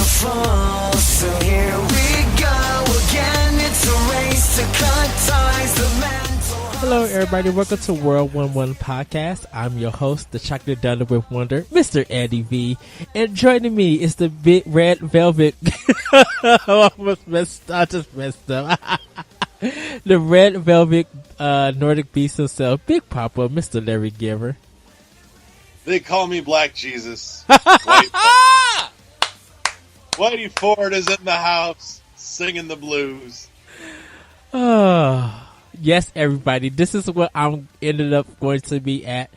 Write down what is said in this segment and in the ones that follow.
fall. So here we go again. It's a race to cut ties. The mental. Hello, everybody. Welcome to World 11 Podcast. I'm your host, the Chocolate Dunder with Wonder, Mr. Eddie V. And joining me is the big red velvet. I just messed up. The red velvet Nordic beast himself, Big Papa, Mr. Larry Giver. They call me Black Jesus. Whitey Ford is in the house singing the blues. Yes, everybody. This is what I'm ended up going to be at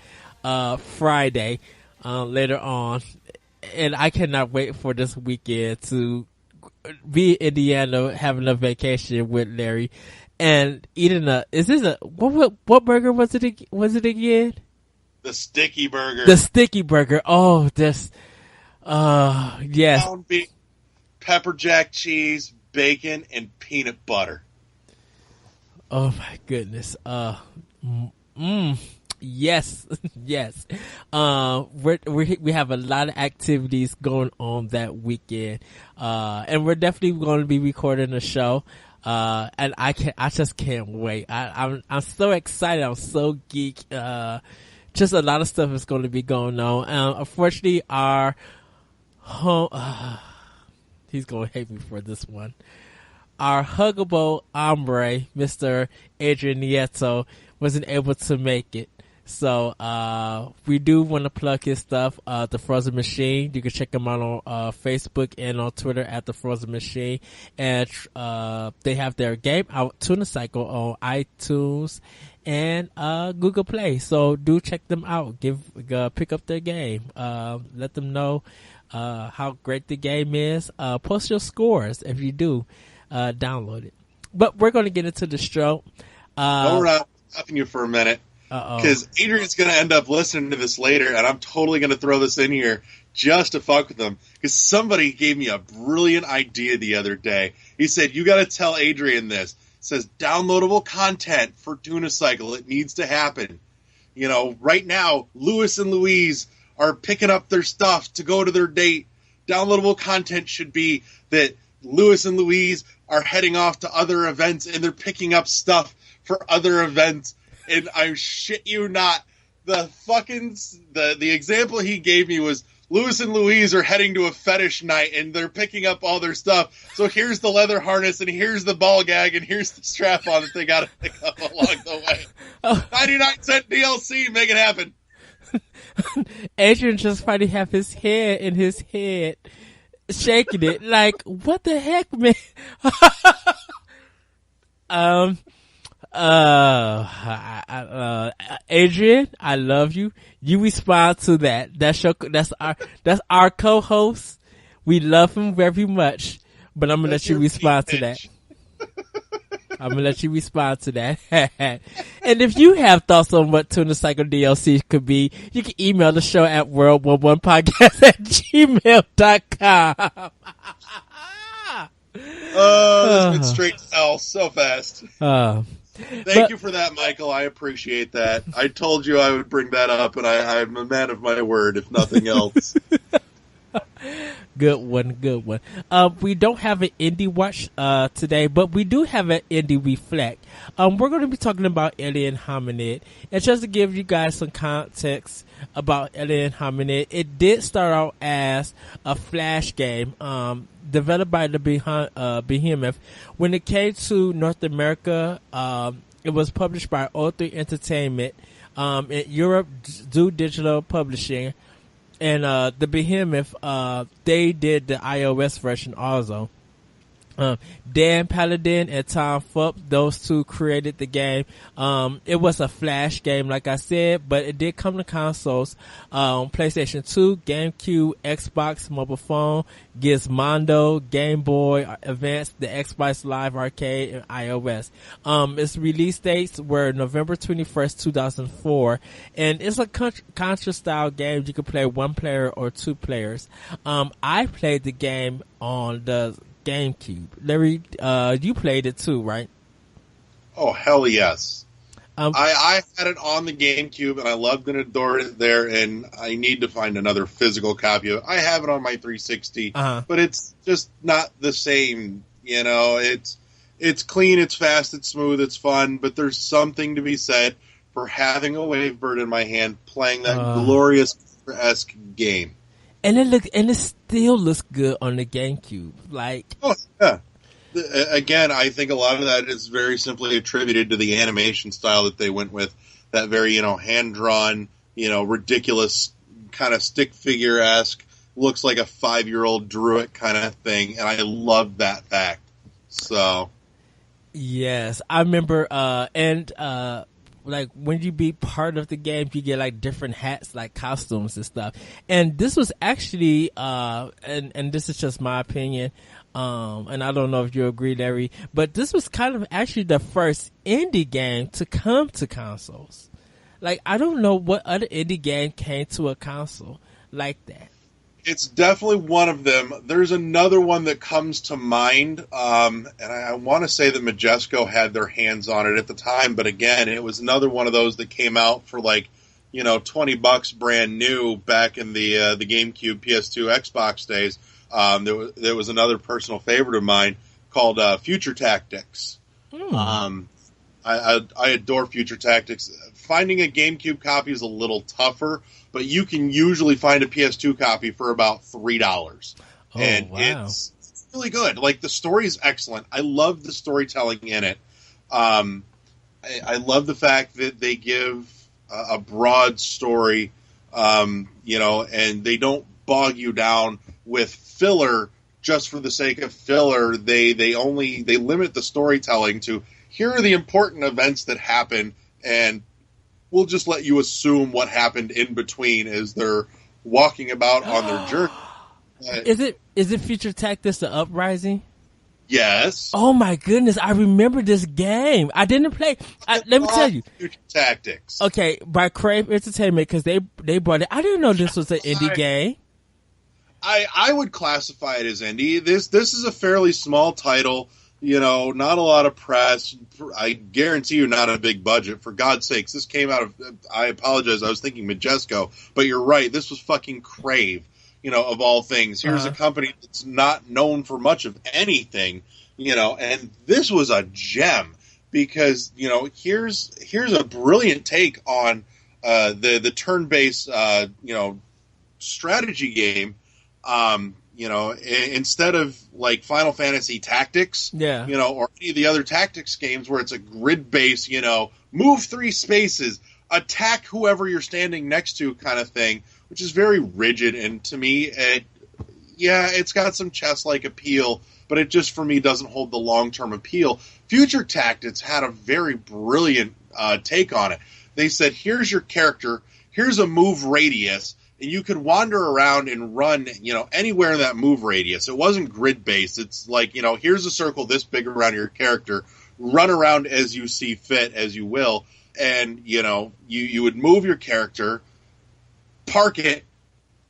Friday later on, and I cannot wait for this weekend to be in Indiana having a vacation with Larry and eating what burger was it again? The sticky burger. The sticky burger. Oh, this yes. Ground beef, pepper jack cheese, bacon, and peanut butter. Oh my goodness. Yes, yes. We have a lot of activities going on that weekend. And we're definitely going to be recording a show. And I just can't wait. I'm so excited. I'm so geek. Just a lot of stuff is going to be going on. Unfortunately, our home, he's going to hate me for this one. Our huggable hombre, Mr. Adrian Nieto, wasn't able to make it. So, we do want to plug his stuff, The Frozen Machine. You can check him out on, Facebook and on Twitter at The Frozen Machine. And, they have their game out, Tuna Cycle, on iTunes and, Google Play. So do check them out. Pick up their game. Let them know, how great the game is. Post your scores if you do. Download it. But we're going to get into the show. We're not stopping you for a minute. Because Adrian's going to end up listening to this later, and I'm totally going to throw this in here just to fuck with him. Because somebody gave me a brilliant idea the other day. He said, you got to tell Adrian this. It says, downloadable content for Tuna Cycle. It needs to happen. You know, right now, Louis and Louise are picking up their stuff to go to their date. Downloadable content should be that Louis and Louise are heading off to other events, and they're picking up stuff for other events. And I shit you not, the example he gave me was Louis and Louise are heading to a fetish night and they're picking up all their stuff. So here's the leather harness and here's the ball gag and here's the strap on that they got to pick up along the way. 99-cent DLC, make it happen. Adrian just finally have his head in his head, shaking it like, what the heck, man? Adrian, I love you. You respond to that. That's our co-host. We love him very much, but I'm gonna let you respond to that. I'm gonna let you respond to that. And if you have thoughts on what Tuna Cycle DLC could be, you can email the show at world11podcast@gmail.com. This went straight to hell so fast. Thank you for that, Michael. I appreciate that. I told you I would bring that up, and I'm a man of my word, if nothing else. Good one. We don't have an indie watch today, but we do have an indie reflect. We're going to be talking about Alien Hominid, and just to give you guys some context about Alien Hominid, it did start out as a Flash game, developed by the Behemoth. When it came to North America, it was published by O3 Entertainment. In Europe, Do Digital Publishing. And the Behemoth, they did the iOS version also. Dan Paladin and Tom Fulp, those two created the game. It was a Flash game, like I said, but it did come to consoles, PlayStation 2, GameCube, Xbox, mobile phone, Gizmondo, Game Boy Advance, the Xbox Live Arcade, and iOS. Its release dates were November 21st, 2004, and it's a Contra style game. You can play one player or two players. I played the game on the GameCube. Larry, you played it too, right? Oh, hell yes. I had it on the GameCube, and I loved and adored it there, and I need to find another physical copy of it. I have it on my 360, but it's just not the same. You know, it's clean, it's fast, it's smooth, it's fun, but there's something to be said for having a Wavebird in my hand, playing that glorious esque game. And it still looks good on the GameCube. Like, oh yeah. Again, I think a lot of that is very simply attributed to the animation style that they went with. That very, hand-drawn, ridiculous kind of stick figure-esque, looks like a 5-year-old drew it kind of thing, and I love that fact. So, yes, I remember, like when you be part of the game, you get like different hats, like costumes and stuff. And this was actually, and this is just my opinion, and I don't know if you agree, Larry, but this was kind of actually the first indie game to come to consoles. Like, I don't know what other indie game came to a console like that. It's definitely one of them. There's another one that comes to mind, and I want to say that Majesco had their hands on it at the time, but again, it was another one of those that came out for like, $20 brand new back in the GameCube, PS2, Xbox days. There was another personal favorite of mine called Future Tactics. I adore Future Tactics. Finding a GameCube copy is a little tougher, but you can usually find a PS2 copy for about $3. And wow. It's really good. Like, the story is excellent. I love the storytelling in it. I love the fact that they give a broad story, and they don't bog you down with filler just for the sake of filler. They limit the storytelling to, here are the important events that happen, and we'll just let you assume what happened in between as they're walking about on their journey. Is it Future Tactics: The Uprising? Yes. Oh my goodness, I remember this game. I didn't play. Let me tell you. Future Tactics. Okay, by Crave Entertainment, because they brought it. I didn't know this was an indie game. I would classify it as indie. This is a fairly small title. Not a lot of press. I guarantee you not a big budget. For God's sakes, this came out of, I apologize, I was thinking Majesco, but you're right, this was fucking Crave, of all things. Here's a company that's not known for much of anything, and this was a gem because, here's a brilliant take on the turn-based, strategy game, instead of like Final Fantasy Tactics, or any of the other tactics games where it's a grid-based, move 3 spaces, attack whoever you're standing next to kind of thing, which is very rigid. And to me, it's got some chess-like appeal, but it just, for me, doesn't hold the long-term appeal. Future Tactics had a very brilliant take on it. They said, here's your character, here's a move radius, and you could wander around and run, anywhere in that move radius. It wasn't grid-based. It's like, here's a circle this big around your character. Run around as you see fit, as you will. And, you would move your character, park it,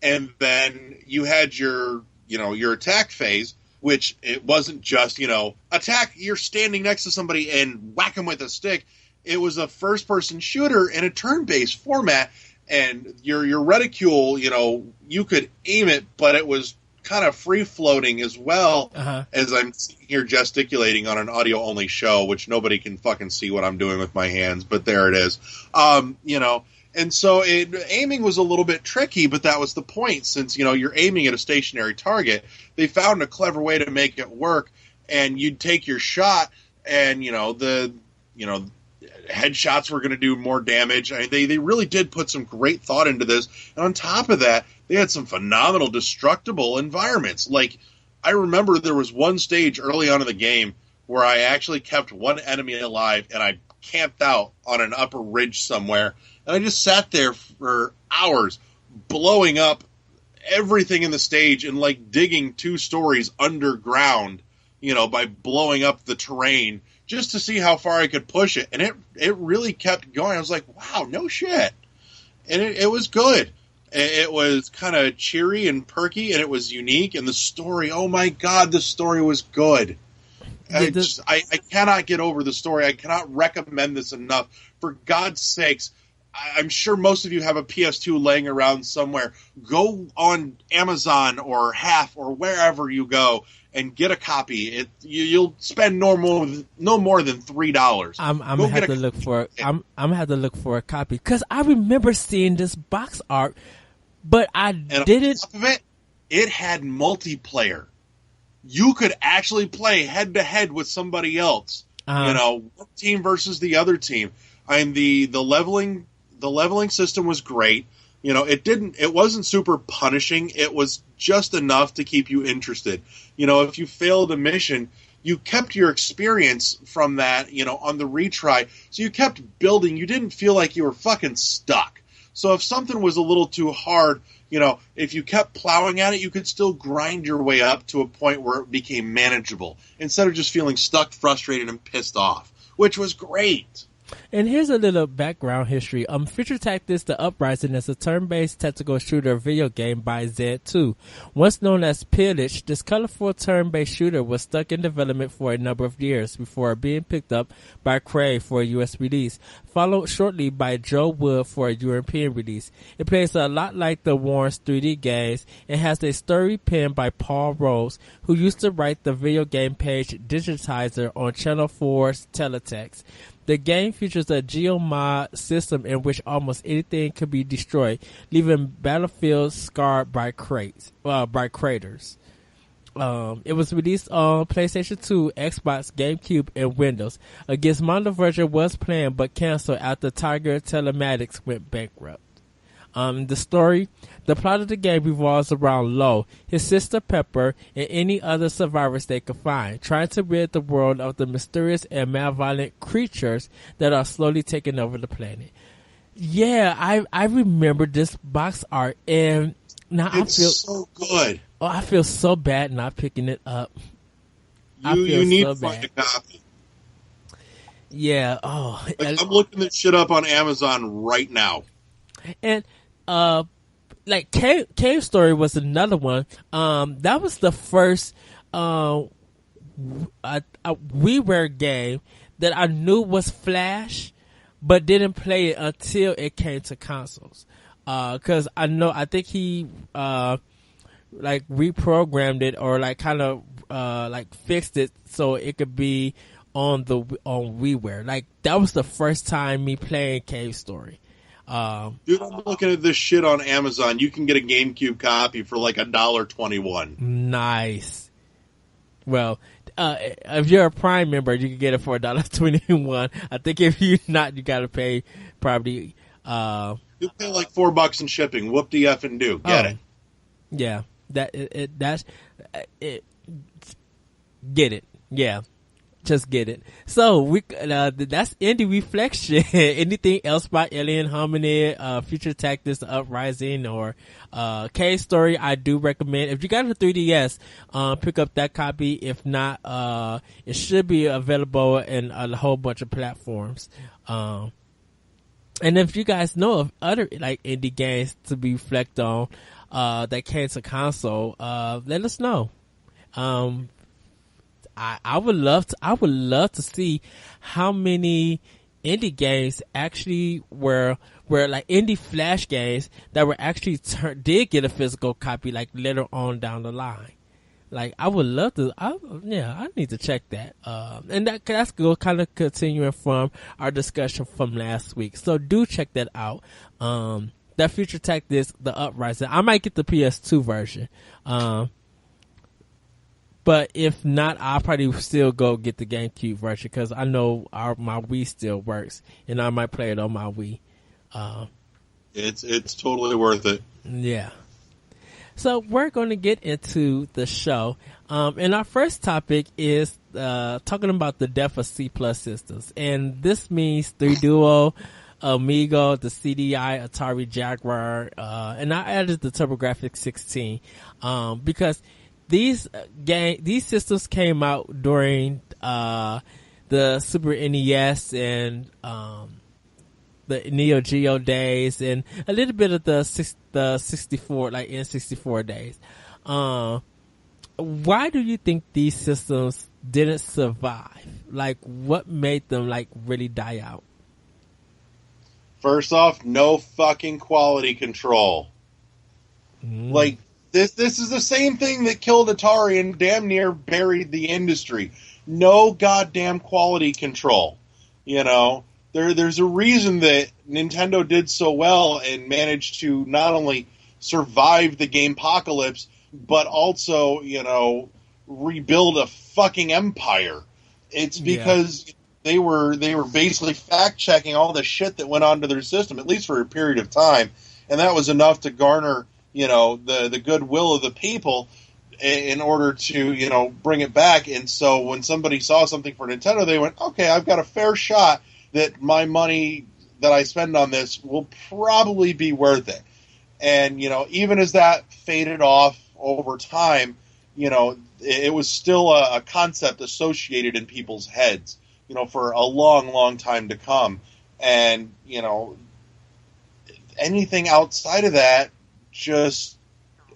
and then you had your attack phase, which it wasn't just, attack, you're standing next to somebody and whack them with a stick. It was a first-person shooter in a turn-based format. And your reticule, you could aim it, but it was kind of free-floating as well, as I'm here gesticulating on an audio-only show, which nobody can fucking see what I'm doing with my hands, but there it is. And so aiming was a little bit tricky, but that was the point. Since, you're aiming at a stationary target, they found a clever way to make it work, and you'd take your shot, and, headshots were going to do more damage. I mean, they really did put some great thought into this. And on top of that, they had some phenomenal destructible environments. Like, I remember there was one stage early on in the game where I actually kept one enemy alive, and I camped out on an upper ridge somewhere. And I just sat there for hours, blowing up everything in the stage and, like, digging 2 stories underground, by blowing up the terrain, just to see how far I could push it. And it really kept going. I was like, wow, no shit. And it was good. It was kind of cheery and perky, and it was unique. And the story, oh my God, the story was good. I cannot get over the story. I cannot recommend this enough. For God's sakes, I'm sure most of you have a PS2 laying around somewhere. Go on Amazon or Half or wherever you go and get a copy. You'll spend no more than $3. I'm gonna have to look for. I'm gonna have to look for a copy because I remember seeing this box art, but I didn't. On top of it, it had multiplayer. You could actually play head to head with somebody else. One team versus the other team. And the leveling system was great. It wasn't super punishing. It was just enough to keep you interested. If you failed a mission, you kept your experience from that, on the retry. So you kept building. You didn't feel like you were fucking stuck. So if something was a little too hard, if you kept plowing at it, you could still grind your way up to a point where it became manageable instead of just feeling stuck, frustrated, and pissed off, which was great. And here's a little background history. Future Tactics: The Uprising is a turn-based tactical shooter video game by Z2. Once known as Pillage, this colorful turn-based shooter was stuck in development for a number of years before being picked up by Cray for a US release, followed shortly by Joe Wood for a European release. It plays a lot like the Warren's 3D games and has a story penned by Paul Rose, who used to write the video game page digitizer on Channel 4's Teletext. The game features a geomod system in which almost anything can be destroyed, leaving battlefields scarred by craters. It was released on PlayStation 2, Xbox, GameCube, and Windows. A Gizmondo version was planned but canceled after Tiger Telematics went bankrupt. The plot of the game revolves around Lo, his sister Pepper, and any other survivors they could find, trying to rid the world of the mysterious and malevolent creatures that are slowly taking over the planet. Yeah, I remember this box art, and now I feel so good. Oh, I feel so bad not picking it up. You need to find a copy. Yeah. Oh, I'm looking this shit up on Amazon right now. And like Cave Story was another one. That was the first WiiWare game that I knew was Flash, but didn't play it until it came to consoles. Cause I think he like reprogrammed it or like kind of like fixed it so it could be on WiiWare. Like that was the first time me playing Cave Story. Dude, I'm looking at this shit on Amazon. You can get a GameCube copy for like $1.21. Nice. Well, if you're a Prime member, you can get it for $1.21. I think if you're not, you gotta pay probably. You pay like $4 in shipping. Whoop de f and do. Get it? Yeah, that's it. Get it? Yeah. Just get it. So that's Indie Reflection. Anything else by Alien Hominid, Future Tactics, The Uprising, or Cave Story? I do recommend. If you got a 3DS, pick up that copy. If not, it should be available in a whole bunch of platforms. And if you guys know of other like indie games to be reflect on that came to console, let us know. I would love to see how many indie games actually were like indie Flash games that were actually did get a physical copy like later on down the line. Like I would love to. I need to check that. And that's kind of continuing from our discussion from last week. So do check that out. That Future Tactics, The Uprising. I might get the PS2 version. But if not, I'll probably still go get the GameCube version because I know my Wii still works, and I might play it on my Wii. It's totally worth it. Yeah. So we're going to get into the show, and our first topic is talking about the death of C+ systems, and this means 3DO, Amiga, the CDI, Atari Jaguar, and I added the TurboGrafx 16 because these systems came out during the Super NES and the Neo Geo days and a little bit of the 64 like N64 days. why do you think these systems didn't survive? Like, what made them like really die out? First off, no fucking quality control. Like, this is the same thing that killed Atari and damn near buried the industry. No goddamn quality control. You know, there's a reason that Nintendo did so well and managed to not only survive the gamepocalypse, but also, you know, rebuild a fucking empire. It's because they were basically fact checking all the shit that went onto their system, at least for a period of time, and that was enough to garner, you know, the goodwill of the people in order to, you know, bring it back. And so when somebody saw something for Nintendo, they went, okay, I've got a fair shot that my money that I spend on this will probably be worth it. And, you know, even as that faded off over time, you know, it was still a concept associated in people's heads, you know, for a long, long time to come. And, you know, anything outside of that just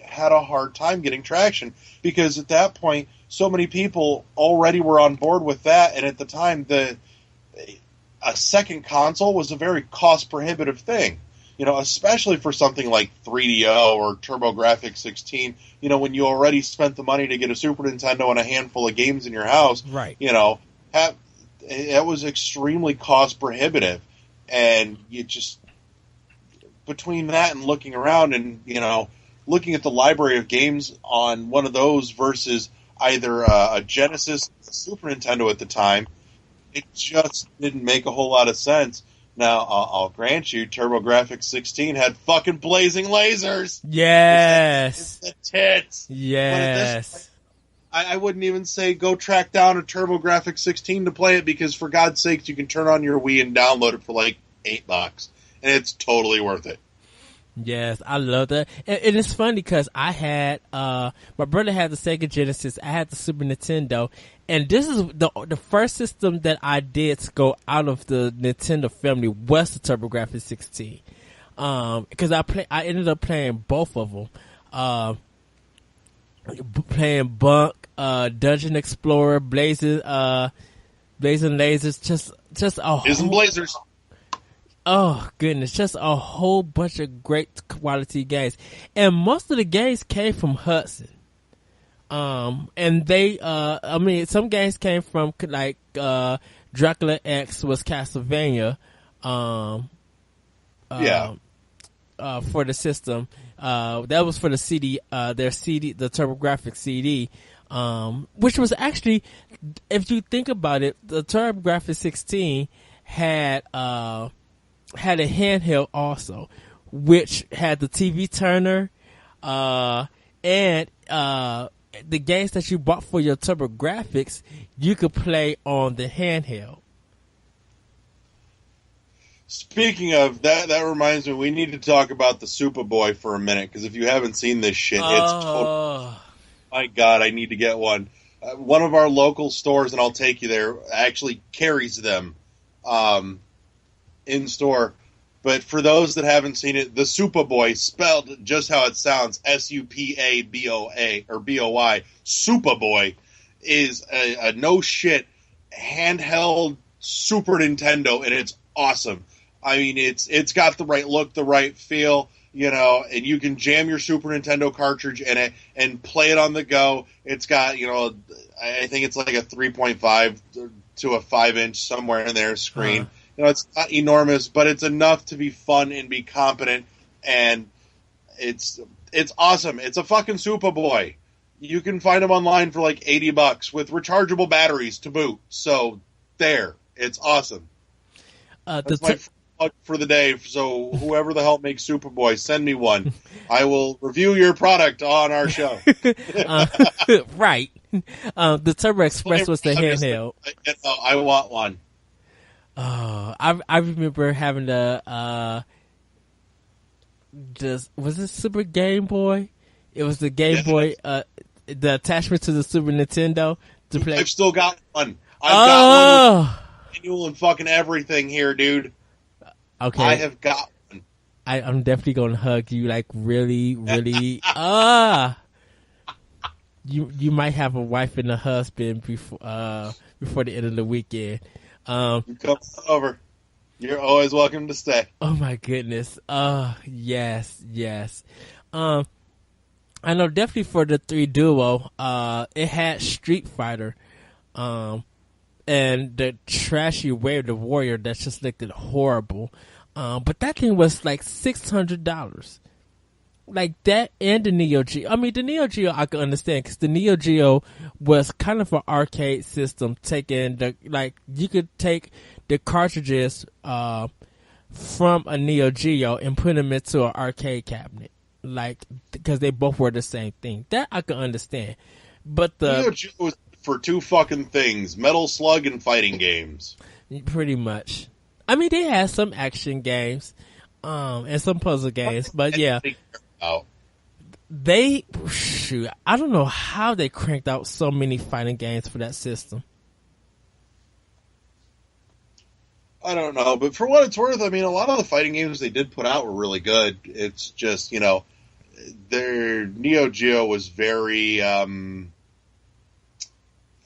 had a hard time getting traction, because at that point, so many people already were on board with that. And at the time, a second console was a very cost-prohibitive thing. You know, especially for something like 3DO or TurboGrafx 16, you know, when you already spent the money to get a Super Nintendo and a handful of games in your house, right? You know, it was extremely cost prohibitive. And you just, between that and looking around and, you know, looking at the library of games on one of those versus either a Genesis or a Super Nintendo at the time, it just didn't make a whole lot of sense. Now, I'll grant you, TurboGrafx 16 had fucking blazing lasers. Yes. It's the tits. Yes. I wouldn't even say go track down a TurboGrafx 16 to play it, because for God's sakes, you can turn on your Wii and download it for like $8, and it's totally worth it. Yes, I love that. And it's funny because I had, my brother had the Sega Genesis, I had the Super Nintendo, and this is the first system that I did to go out of the Nintendo family was the TurboGrafx 16. Because I ended up playing both of them. Playing Bunk, Dungeon Explorer, Blazing Lasers, just a whole... Blazers. Oh, goodness. Just a whole bunch of great quality games. And most of the games came from Hudson. And they, I mean, some games came from, like, Dracula X was Castlevania, for the system. That was for the CD, their CD, the TurboGrafx CD, which was actually, if you think about it, the TurboGrafx 16 had a handheld also, which had the TV turner, and the games that you bought for your TurboGrafx, you could play on the handheld. Speaking of that, that reminds me, we need to talk about the Superboy for a minute, because if you haven't seen this shit, it's totally... My God, I need to get one. One of our local stores, and I'll take you there, actually carries them in store. But for those that haven't seen it, the Superboy, spelled just how it sounds, S-U-P-A-B-O-A, or B-O-Y, Superboy, is a no-shit handheld Super Nintendo, and it's awesome. I mean, it's got the right look, the right feel, you know, and you can jam your Super Nintendo cartridge in it and play it on the go. It's got, you know, I think it's like a 3.5 to a 5-inch somewhere in there screen. Uh-huh. You know, it's not enormous, but it's enough to be fun and be competent, and it's awesome. It's a fucking Superboy. You can find them online for like $80 with rechargeable batteries to boot. So there, it's awesome. That's my plug for the day. So whoever the hell makes Superboy, send me one. I will review your product on our show. Right. The Turbo Express was the handheld. I want one. I remember having the was it Super Game Boy? It was the Game Boy, the attachment to the Super Nintendo to play. I've still got one. I've got one with manual and fucking everything here, dude. Okay, I have got one. I'm definitely gonna hug you, like really, really. you might have a wife and a husband before the end of the weekend. You come over. You're always welcome to stay. Oh my goodness. Yes. I know definitely for the 3 duo, it had Street Fighter, and the trashy Way of the Warrior that just looked horrible. But that thing was like $600. Like that and the Neo Geo. I mean, the Neo Geo I can understand because the Neo Geo was kind of an arcade system. You could take the cartridges from a Neo Geo and put them into an arcade cabinet, like because they both were the same thing. That I can understand. But the Neo Geo was for 2 fucking things: Metal Slug and fighting games. Pretty much. I mean, they had some action games, and some puzzle games, but yeah. I don't know how they cranked out so many fighting games for that system. I don't know, but for what it's worth, I mean, a lot of the fighting games they did put out were really good. It's just, their Neo Geo was very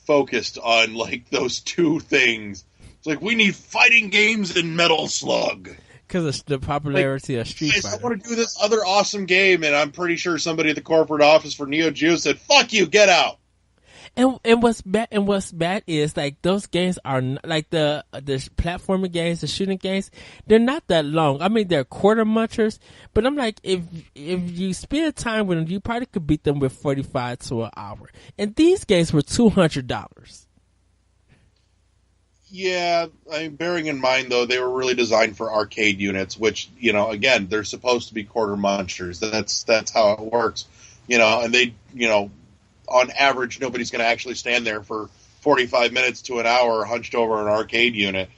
focused on, like, those 2 things. It's like, we need fighting games and Metal Slug. Because of the popularity of Street Fighter. I want to do this other awesome game, and I'm pretty sure somebody at the corporate office for Neo Geo said, "Fuck you, get out." And what's bad is like those games are like the platforming games, the shooting games. They're not that long. I mean, they're quarter munchers, but I'm like, if you spend time with them, you probably could beat them with 45 to an hour. And these games were $200. Yeah, I mean, bearing in mind, though, they were really designed for arcade units, which, again, they're supposed to be quarter munchers. That's how it works. And they, on average, nobody's going to actually stand there for 45 minutes to an hour hunched over an arcade unit,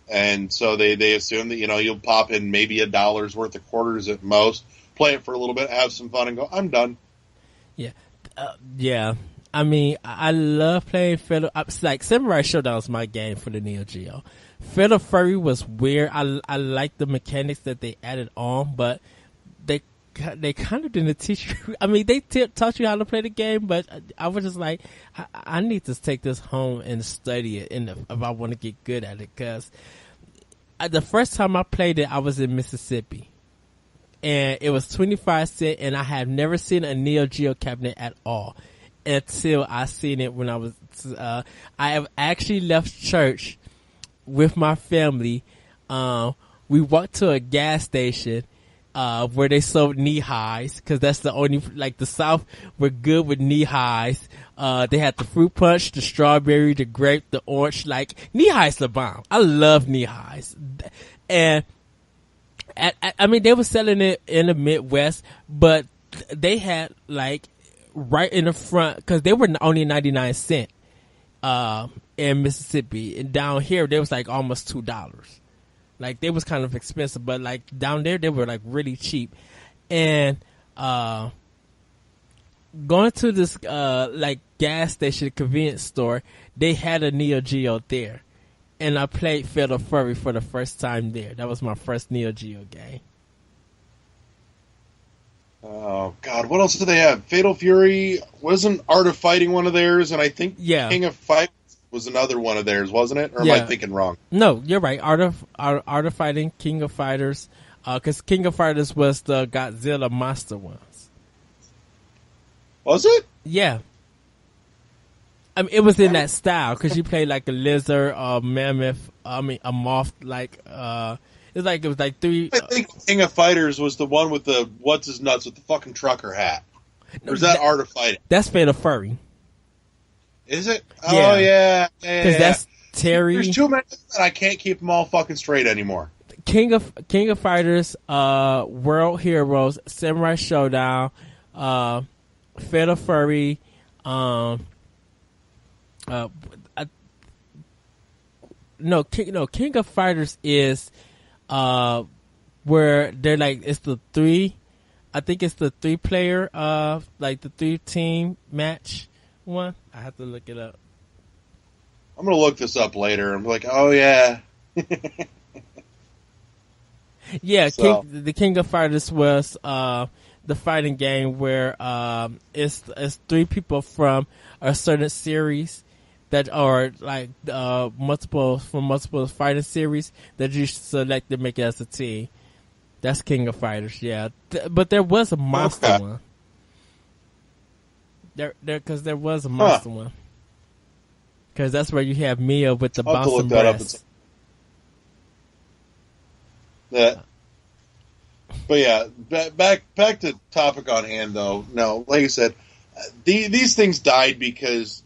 and so they assume that, you'll pop in maybe $1 worth of quarters at most, play it for a little bit, have some fun, and go, I'm done. Yeah. Yeah. I mean, I love playing Fatal. Like Samurai Showdown was my game for the Neo Geo. Fatal Fury was weird. I like the mechanics that they added on, but they kind of didn't teach you. I mean, they taught you how to play the game, but I was just like, I need to take this home and study it, and if I want to get good at it, because the first time I played it, I was in Mississippi, and it was 25 cents, and I have never seen a Neo Geo cabinet at all. Until I seen it when I was, I have actually left church with my family. We walked to a gas station, where they sold knee highs, cause that's the only, like the South were good with knee highs. They had the fruit punch, the strawberry, the grape, the orange, like knee highs the bomb. I love knee highs. And I mean, they were selling it in the Midwest, but they had like, right in the front, because they were only 99 cents in Mississippi, and down here they was like almost $2. Like they was kind of expensive, but like down there they were like really cheap. And going to this like gas station convenience store, they had a Neo Geo there, and I played Fatal Fury for the first time there. That was my first Neo Geo game. Oh, God, what else did they have? Fatal Fury, wasn't Art of Fighting one of theirs? And I think King of Fighters was another one of theirs, wasn't it? Or am I thinking wrong? No, you're right. Art of Fighting, King of Fighters, because King of Fighters was the Godzilla monster ones. Was it? Yeah. I mean, it was in that style, because you played like a lizard, a mammoth, a moth, like, it was like 3. I think King of Fighters was the one with the what's his nuts with the fucking trucker hat. Or is that Art of Fighting? That's Fatal Fury. Is it? Oh yeah. Because that's Terry. There's too many, and I can't keep them all fucking straight anymore. King of Fighters, World Heroes, Samurai Showdown, Fatal Fury, King of Fighters is where they're like, it's the 3, I think it's the 3-player, like the 3-team match one. I have to look it up. I'm gonna look this up later. I'm like, oh yeah. Yeah, so. The King of Fighters was the fighting game where it's three people from a certain series that are like multiple fighting series that you select to make it as a team. That's King of Fighters, yeah. But there was a monster one. There was a monster one. Because that's where you have Mia with the bouncing breasts. Yeah. But yeah, back to topic on hand though. No, like I said, these things died because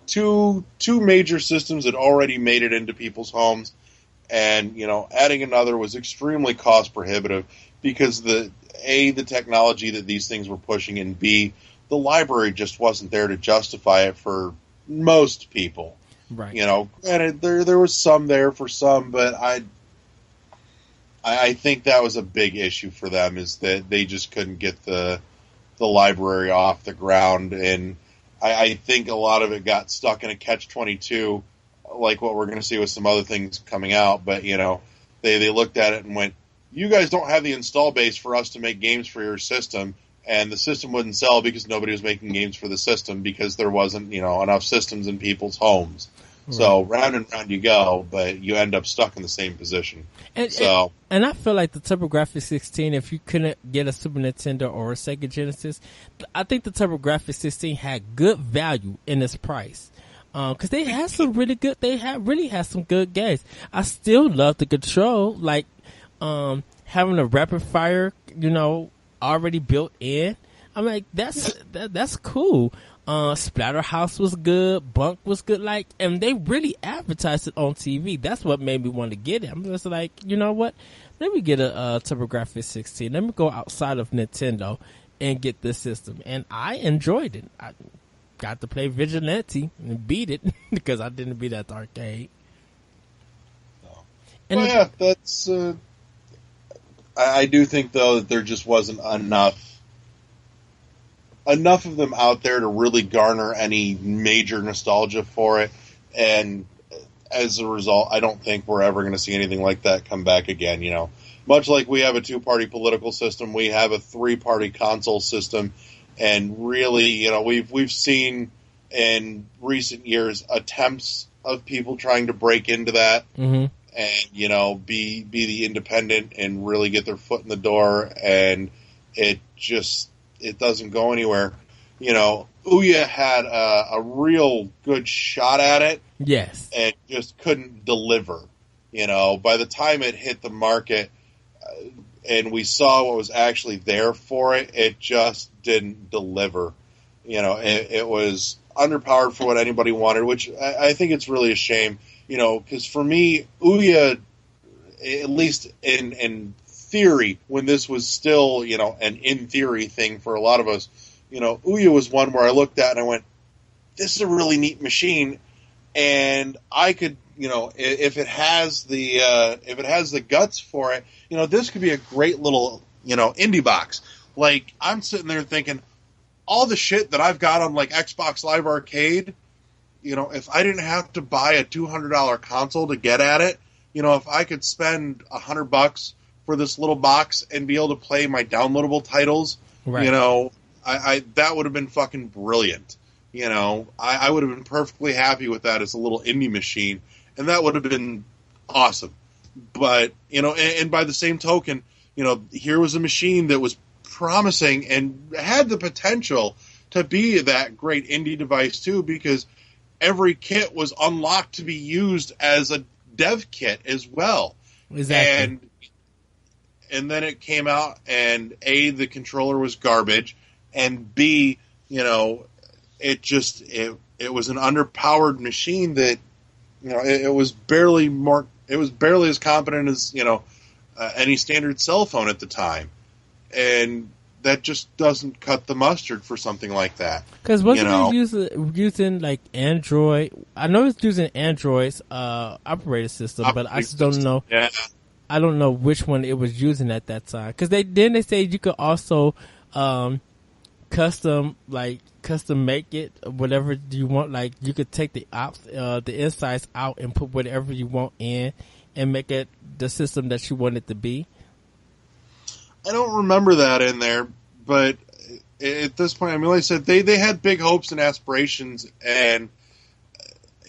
two major systems had already made it into people's homes, and adding another was extremely cost prohibitive because the technology that these things were pushing, and B, the library just wasn't there to justify it for most people. Right. Granted, there was some there for some, but I think that was a big issue for them, is that they just couldn't get the library off the ground, and I think a lot of it got stuck in a catch-22, like what we're going to see with some other things coming out. But they looked at it and went, "You guys don't have the install base for us to make games for your system," and the system wouldn't sell because nobody was making games for the system because there wasn't enough systems in people's homes. So round and round you go, but you end up stuck in the same position. And I feel like the TurboGrafx 16, if you couldn't get a Super Nintendo or a Sega Genesis, I think the TurboGrafx 16 had good value in its price. Because they had some really good, really had some good games. I still love the control, like having a rapid fire, already built in. I'm like, that's cool. Splatterhouse was good, Bunk was good, and they really advertised it on TV. That's what made me want to get it. I'm just like, you know what? Let me get a TurboGrafx 16. Let me go outside of Nintendo and get this system. And I enjoyed it. I got to play Vigilante and beat it because I didn't beat at the arcade. And yeah, that's. I do think though that there just wasn't enough of them out there to really garner any major nostalgia for it, and as a result, I don't think we're ever going to see anything like that come back again. Much like we have a 2-party political system, we have a 3-party console system, and really, we've seen in recent years attempts of people trying to break into that, and be the independent and really get their foot in the door, and it doesn't go anywhere. Ouya had a real good shot at it. Yes. And just couldn't deliver. By the time it hit the market and we saw what was actually there for it, it just didn't deliver. It was underpowered for what anybody wanted, which I think it's really a shame. Because for me, Ouya, at least in theory, when this was still, an in theory thing for a lot of us, Ouya was one where I looked at and I went, this is a really neat machine, and I could, if it has the guts for it, this could be a great little, indie box. Like, I'm sitting there thinking, all the shit that I've got on like Xbox Live Arcade, if I didn't have to buy a $200 console to get at it, if I could spend $100 for this little box and be able to play my downloadable titles, right. I that would have been fucking brilliant. I would have been perfectly happy with that as a little indie machine, and that would have been awesome. But, and by the same token, here was a machine that was promising and had the potential to be that great indie device too, because every kit was unlocked to be used as a dev kit as well. Exactly. And then it came out, and A, the controller was garbage, and B, it was an underpowered machine that, it was barely as competent as, any standard cell phone at the time. And that just doesn't cut the mustard for something like that. Because wasn't it using like Android? I know it's using Android's operating system, but I just don't know. Yeah. I don't know which one it was using at that time. Because they say you could also custom make it whatever you want. Like you could take the insides out and put whatever you want in and make it the system that you want it to be. I don't remember that in there, but at this point, I mean, like I said, they had big hopes and aspirations, and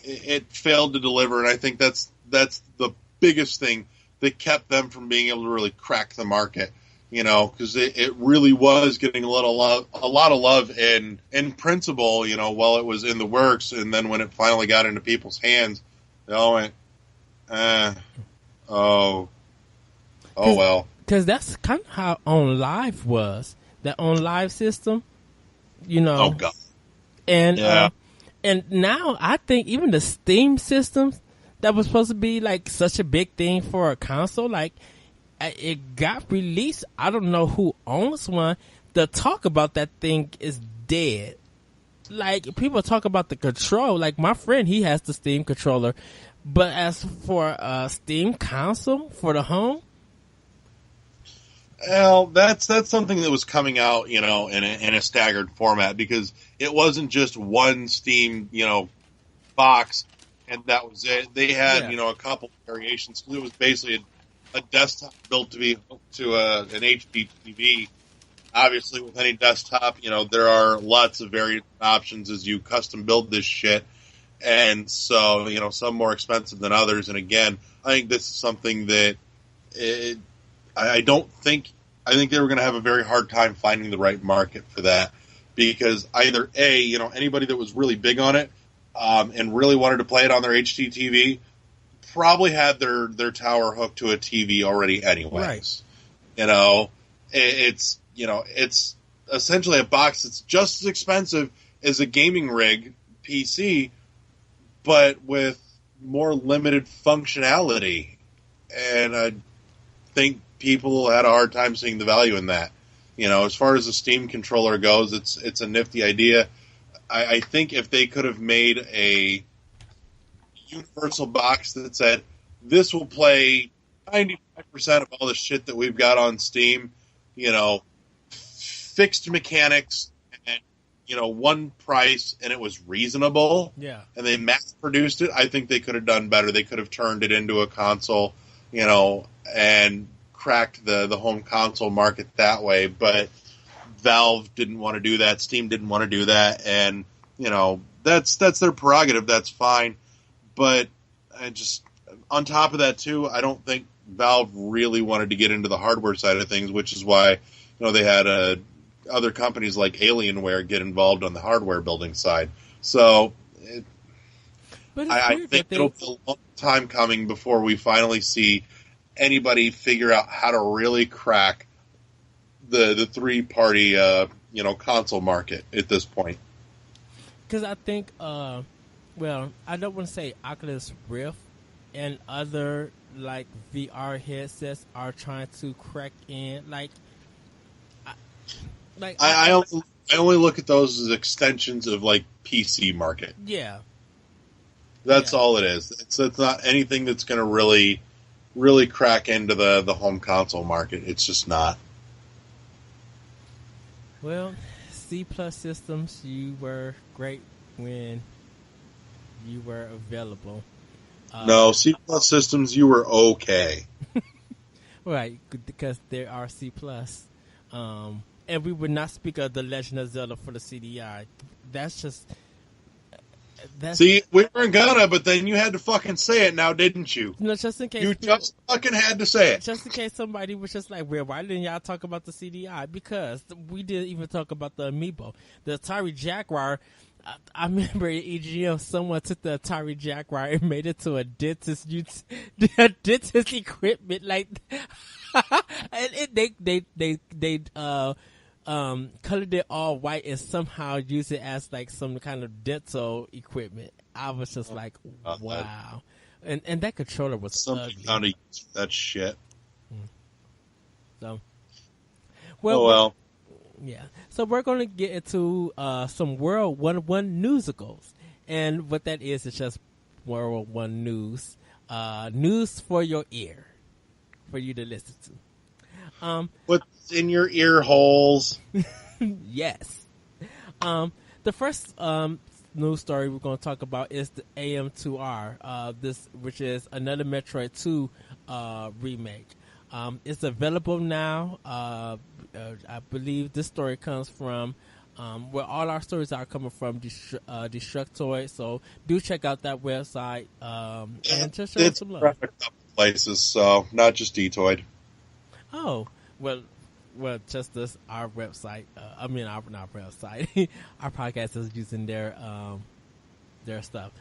it failed to deliver. And I think that's the biggest thing that kept them from being able to really crack the market. You know, because it really was getting a lot of love in principle, you know, while it was in the works, and then when it finally got into people's hands, they all went, oh well. Because that's kind of how On Live was. That On Live system, you know. Oh God. And yeah. And now I think even the Steam systems that was supposed to be like such a big thing for a console, like. It got released. I don't know who owns one. The talk about that thing is dead. Like, people talk about the control. Like, my friend, he has the Steam controller. But as for a Steam console for the home? Well, that's something that was coming out, you know, in a staggered format, because it wasn't just one Steam, you know, box, and that was it. They had, you know, a couple variations. It was basically a desktop built to be hooked to an HD TV. Obviously, with any desktop, you know, there are lots of various options as you custom build this shit. And so, you know, some more expensive than others. And again, I think this is something that I think they were going to have a very hard time finding the right market for that, because either A, you know, anybody that was really big on it and really wanted to play it on their HD TV probably had their tower hooked to a TV already anyways. Right. You know, it's essentially a box that's just as expensive as a gaming rig PC, but with more limited functionality. And I think people had a hard time seeing the value in that. You know, as far as the Steam controller goes, it's a nifty idea. I think if they could have made a universal box that said, this will play 95% of all the shit that we've got on Steam, you know, fixed mechanics, and, you know, one price, and it was reasonable, and they mass-produced it, I think they could have done better. They could have turned it into a console, you know, and cracked the home console market that way, but Valve didn't want to do that, Steam didn't want to do that, and, you know, that's their prerogative, that's fine. But I just, on top of that too, I don't think Valve really wanted to get into the hardware side of things, which is why, you know, they had other companies like Alienware get involved on the hardware building side. So I think it'll be a long time coming before we finally see anybody figure out how to really crack the three-party you know, console market at this point. Because I think well, I don't want to say Oculus Rift and other like VR headsets are trying to crack in. I only look at those as extensions of like PC market. Yeah, that's all it is. It's not anything that's going to really crack into the home console market. It's just not. Well, C+ systems, you were great when you were available. No, C+ systems, you were okay. Right, because there are C+. And we would not speak of The Legend of Zelda for the CDI. See, we weren't gonna, but then you had to fucking say it now, didn't you? No, just in case. You just fucking had to say it. Just in case somebody was just like, well, why didn't y'all talk about the CDI? Because we didn't even talk about the Amiibo. The Atari Jaguar, I remember at EGM, someone took the Atari Jaguar and made it to a dentist equipment, like, and they colored it all white and somehow used it as like some kind of dental equipment. I was just like, wow. And that controller was something ugly. How to use that shit. So, well. Yeah. So we're going to get into some World 101 musicals. And what that is just World 1 news. News for your ear. For you to listen to. What's in your ear holes? Yes. The first news story we're going to talk about is the AM2R, which is another Metroid 2 remake. It's available now. I believe this story comes from where all our stories are coming from, Destructoid. So do check out that website and just show us some love. A couple places, so not just Detoid. Oh, well, just this our website. Our not website. Our podcast is using their stuff.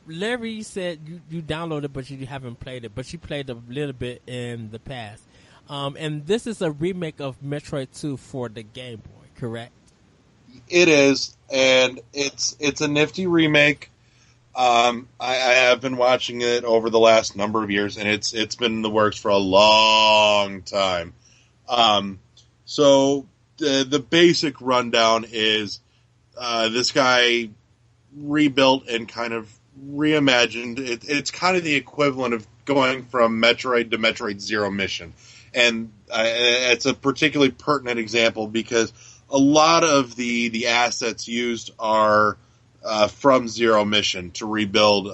Larry said you downloaded, but you haven't played it. But you played a little bit in the past. And this is a remake of Metroid 2 for the Game Boy, correct? It is, and it's a nifty remake. I have been watching it over the last number of years, and it's been in the works for a long time. So the basic rundown is this guy rebuilt and kind of reimagined. It's kind of the equivalent of going from Metroid to Metroid Zero Mission. And it's a particularly pertinent example because a lot of the assets used are from Zero Mission to rebuild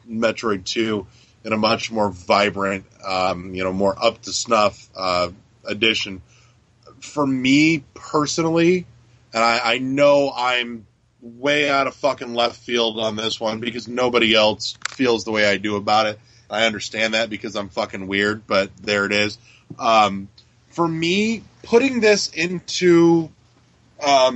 Metroid 2 in a much more vibrant, more up-to-snuff edition. For me, personally, and I know I'm way out of fucking left field on this one because nobody else feels the way I do about it. I understand that because I'm fucking weird, but there it is. For me, putting this into a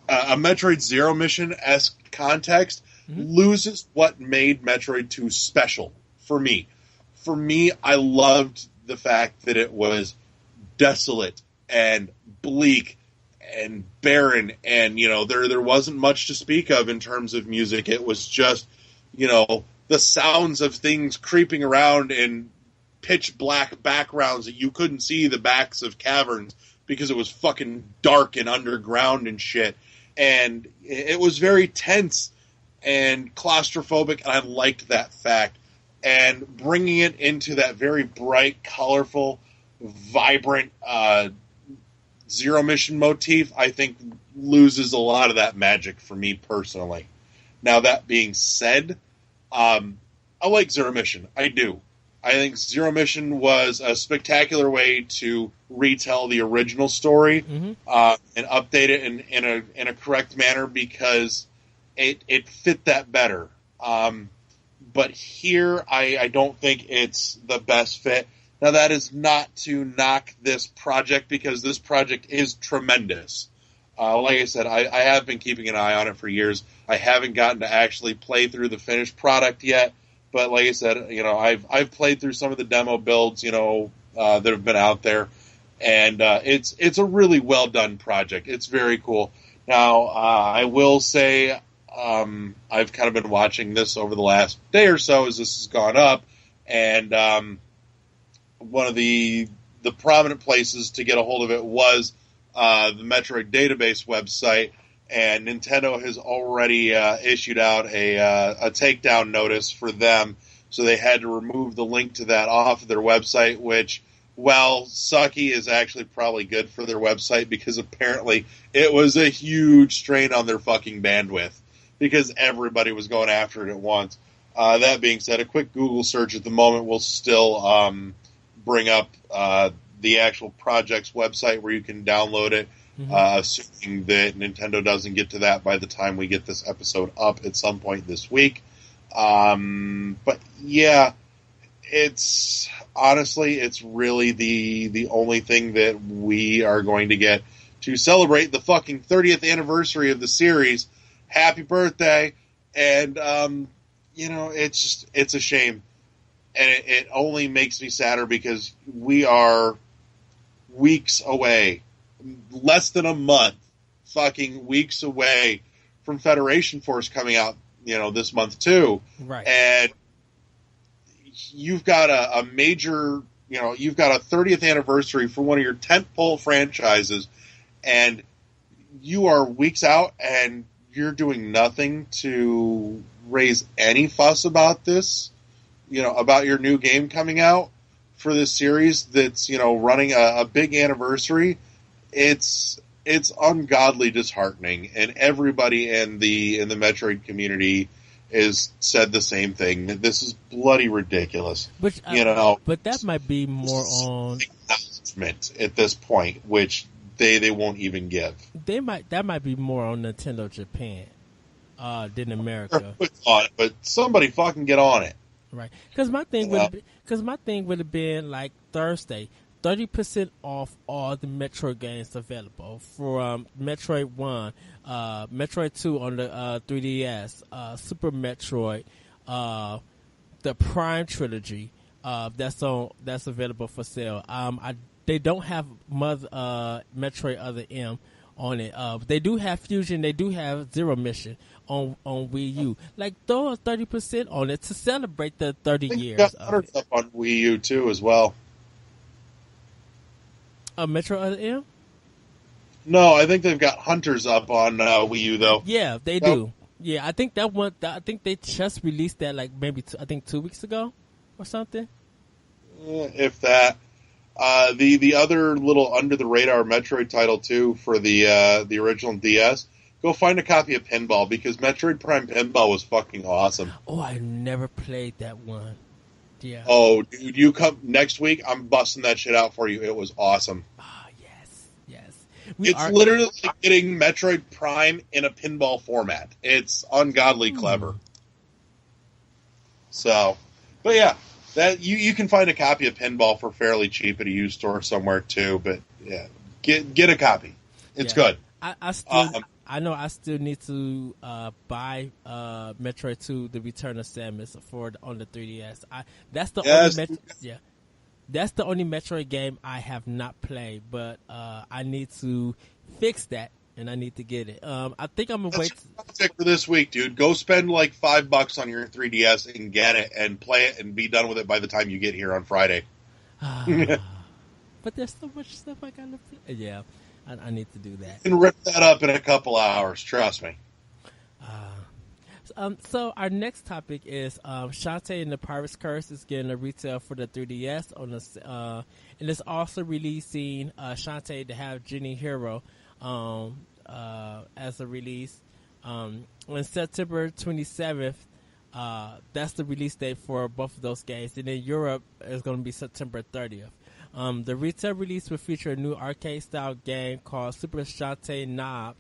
Metroid Zero Mission-esque context loses what made Metroid 2 special for me. For me, I loved the fact that it was desolate and bleak and barren, and there wasn't much to speak of in terms of music. It was just the sounds of things creeping around in pitch black backgrounds that you couldn't see the backs of caverns because it was fucking dark and underground and shit. And it was very tense and claustrophobic, and I liked that fact. And bringing it into that very bright, colorful, vibrant Zero Mission motif, I think loses a lot of that magic for me personally. Now, that being said, I like Zero Mission. I do. I think Zero Mission was a spectacular way to retell the original story and update it in a correct manner because it fit that better. But here, I don't think it's the best fit. Now, that is not to knock this project because this project is tremendous. Like I said, I have been keeping an eye on it for years. I haven't gotten to actually play through the finished product yet. But like I said, I've played through some of the demo builds, that have been out there, and it's a really well done project. It's very cool. Now, I will say I've kind of been watching this over the last day or so as this has gone up, and one of the prominent places to get a hold of it was the Metroid database website. And Nintendo has already issued out a takedown notice for them, so they had to remove the link to that off of their website, which, while sucky, is actually probably good for their website because apparently it was a huge strain on their fucking bandwidth because everybody was going after it at once. That being said, a quick Google search at the moment will still bring up the actual project's website where you can download it. Assuming that Nintendo doesn't get to that by the time we get this episode up at some point this week. But yeah, it's really the only thing that we are going to get to celebrate the fucking 30th anniversary of the series. Happy birthday! And it's a shame, and it only makes me sadder because we are weeks away. Less than a month, fucking weeks away from Federation Force coming out, this month too. Right. And you've got a major, you've got a 30th anniversary for one of your tentpole franchises, and you are weeks out and you're doing nothing to raise any fuss about this, about your new game coming out for this series that's, running a big anniversary. It's ungodly disheartening, and everybody in the Metroid community is said the same thing. This is bloody ridiculous. But but that might be more on acknowledgement at this point, which they won't even give. That might be more on Nintendo Japan than America. But somebody fucking get on it. Right, because my thing would have been like Thursday, 30% off all the Metroid games available for Metroid 1, Metroid 2 on the 3DS, Super Metroid, the Prime trilogy that's available for sale. They don't have Metroid Other M on it. They do have Fusion. They do have Zero Mission on Wii U. Like, throw a 30% on it to celebrate the 30 years. Got Hunters up on Wii U too as well. Metro Other M? No, I think they've got Hunters up on Wii U though. Yeah, they do. Yeah, I think that one. I think they just released that like maybe 2 weeks ago or something. If that. The other little under the radar Metroid title too for the original DS. Go find a copy of Pinball because Metroid Prime Pinball was fucking awesome. Oh, I never played that one. Yeah. Oh, dude, you come next week. I'm busting that shit out for you. It was awesome. Ah, yes. It's literally like getting Metroid Prime in a pinball format. It's ungodly clever. So, but yeah, that you can find a copy of Pinball for fairly cheap at a used store somewhere too. But yeah, get a copy. It's good. I know I still need to buy Metroid 2: The Return of Samus on the 3DS. That's the only Metroid game I have not played, but I need to fix that and I need to get it. I think I'm gonna wait for this week, dude. Go spend like $5 on your 3DS and get it and play it and be done with it by the time you get here on Friday. But there's so much stuff I gotta play. Yeah. I need to do that. You can rip that up in a couple hours, trust me. So our next topic is Shantae and the Pirate's Curse is getting a retail for the 3DS and it's also releasing Shantae to have Genie Hero as a release on September 27th. That's the release date for both of those games, and in Europe it's going to be September 30th. The retail release will feature a new arcade-style game called Super Shantae Knob,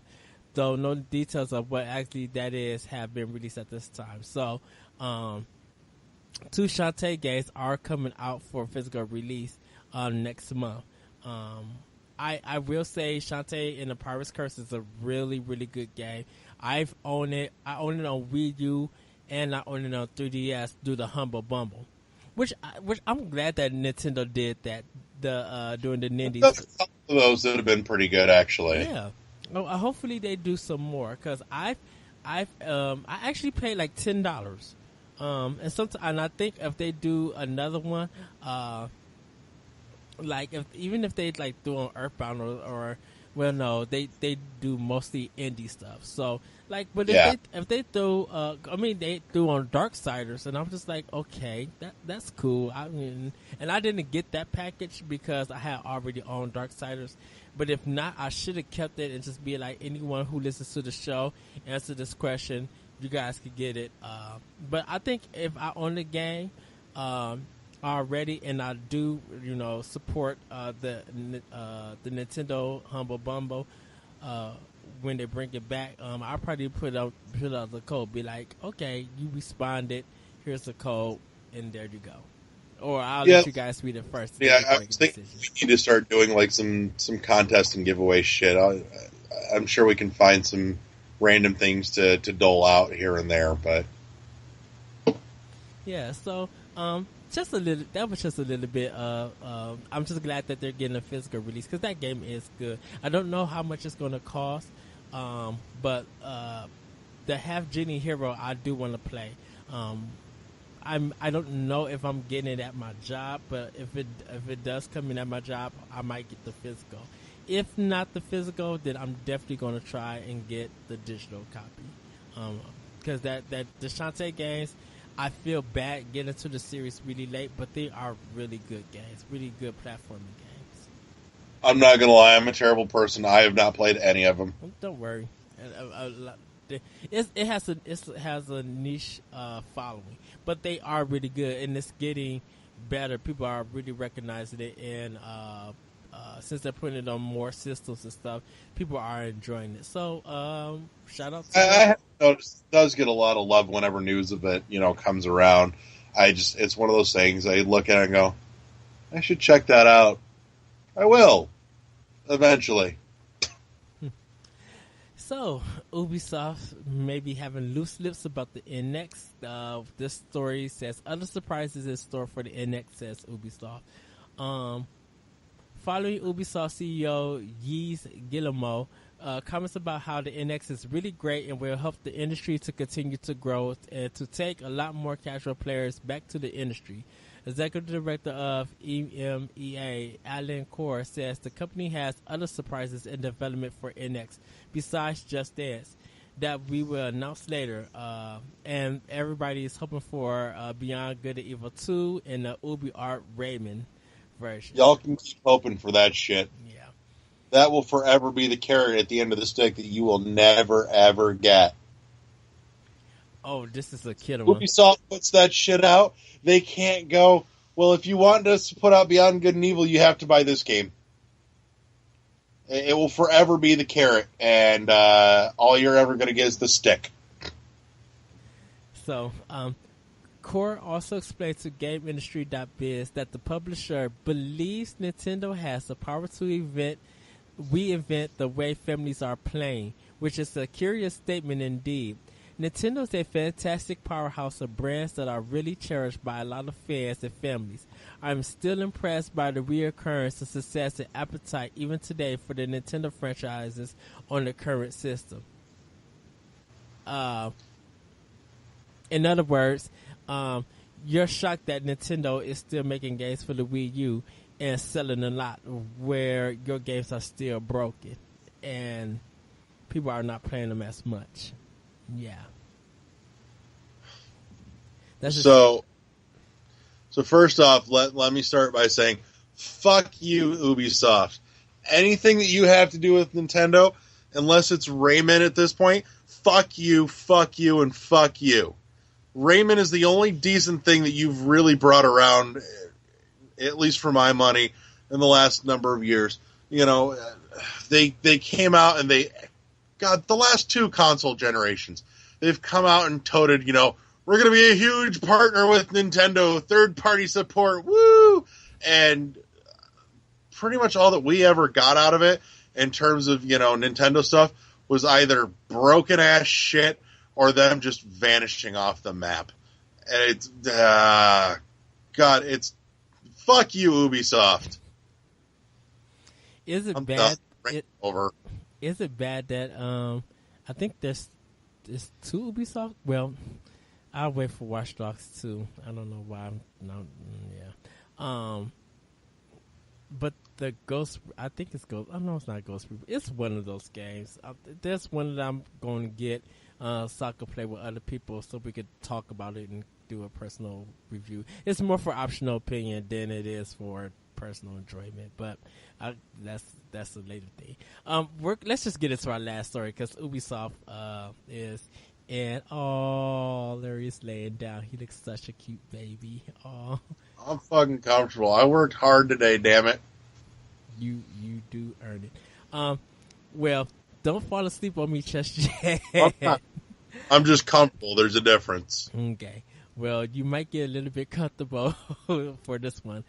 though no details of what actually that is have been released at this time. So, 2 Shantae games are coming out for physical release next month. I will say Shantae and the Pirate's Curse is a really, really good game. I've owned it. I own it on Wii U, and I own it on 3DS through the Humble Bundle. Which I'm glad that Nintendo did that during the Nindies. That's a couple of those that have been pretty good, actually. Yeah, hopefully they do some more because I actually paid like $10, and I think if they do another one, like even if they like do on Earthbound or well, no, they do mostly indie stuff. So like, but if they throw, they threw on Darksiders, and I'm just like, okay, that's cool. I mean, and I didn't get that package because I had already owned Darksiders. But if not, I should have kept it and just be like, anyone who listens to the show, answer this question, you guys could get it. But I think if I own the game already, and I do, support the Nintendo Humble Bundle when they bring it back, I'll probably put out the code. Be like, okay, you responded. Here's the code, and there you go. Or I'll let you guys read it first. Yeah, I was thinking we need to start doing like some contest and giveaway shit. I'm sure we can find some random things to dole out here and there, but yeah. So just a little. That was just a little bit. I'm just glad that they're getting a physical release because that game is good. I don't know how much it's going to cost, but the Half Genie Hero I do want to play. I don't know if I'm getting it at my job, but if it does come in at my job, I might get the physical. If not the physical, then I'm definitely going to try and get the digital copy. Because the Shantae games, I feel bad getting into the series really late, but they are really good games, really good platforming games. I'm not going to lie, I'm a terrible person. I have not played any of them. Don't worry. It has a niche following, but they are really good, and it's getting better. People are really recognizing it, and since they're putting it on more systems and stuff, people are enjoying it. So, shout out to I have noticed it does get a lot of love whenever news of it, comes around. It's one of those things I look at it and go, I should check that out. I will eventually. So, Ubisoft may be having loose lips about the NX. This story says other surprises in store for the NX, says Ubisoft. Following Ubisoft CEO Yves Guillemot, comments about how the NX is really great and will help the industry to continue to grow and to take a lot more casual players back to the industry. Executive Director of EMEA, Alan Core, says the company has other surprises in development for NX besides Just Dance that we will announce later. And everybody is hoping for Beyond Good and Evil 2 and the Ubi Art Rayman version. Y'all can keep hoping for that shit. Yeah. That will forever be the carrot at the end of the stick that you will never, ever get. Oh, this is a killer one. Ubisoft puts that shit out. They can't go, well, if you want us to put out Beyond Good and Evil, you have to buy this game. It will forever be the carrot, and all you're ever going to get is the stick. So, Core also explained to GameIndustry.biz that the publisher believes Nintendo has the power to reinvent the way families are playing, which is a curious statement indeed. Nintendo is a fantastic powerhouse of brands that are really cherished by a lot of fans and families. I'm still impressed by the reoccurrence of success and appetite even today for the Nintendo franchises on the current system. In other words, you're shocked that Nintendo is still making games for the Wii U and selling a lot where your games are still broken and people are not playing them as much. Yeah. So first off, let me start by saying, fuck you, Ubisoft. Anything that you have to do with Nintendo, unless it's Rayman at this point, fuck you, and fuck you. Rayman is the only decent thing that you've really brought around, at least for my money, in the last number of years. They came out and the last two console generations, they've come out and toted, we're going to be a huge partner with Nintendo, third-party support, woo! And pretty much all that we ever got out of it in terms of, Nintendo stuff was either broken-ass shit or them just vanishing off the map. And it's, it's, fuck you, Ubisoft. Is it bad? Over. Is it bad that, I think there's two Ubisoft? Well, I'll wait for Watch Dogs 2. I don't know why. But the Ghost, I think it's Ghost. Oh, no, it's not Ghost. It's one of those games. There's one that I'm going to get so I can play with other people so we could talk about it and do a personal review. It's more for optional opinion than it is for personal enjoyment, but that's a later thing. Let's just get into our last story because Ubisoft is. And Larry's laying down. He looks such a cute baby. Oh, I'm fucking comfortable. I worked hard today, damn it. You do earn it. Well, don't fall asleep on me just yet. I'm just comfortable. There's a difference. Okay. Well, you might get a little bit comfortable for this one.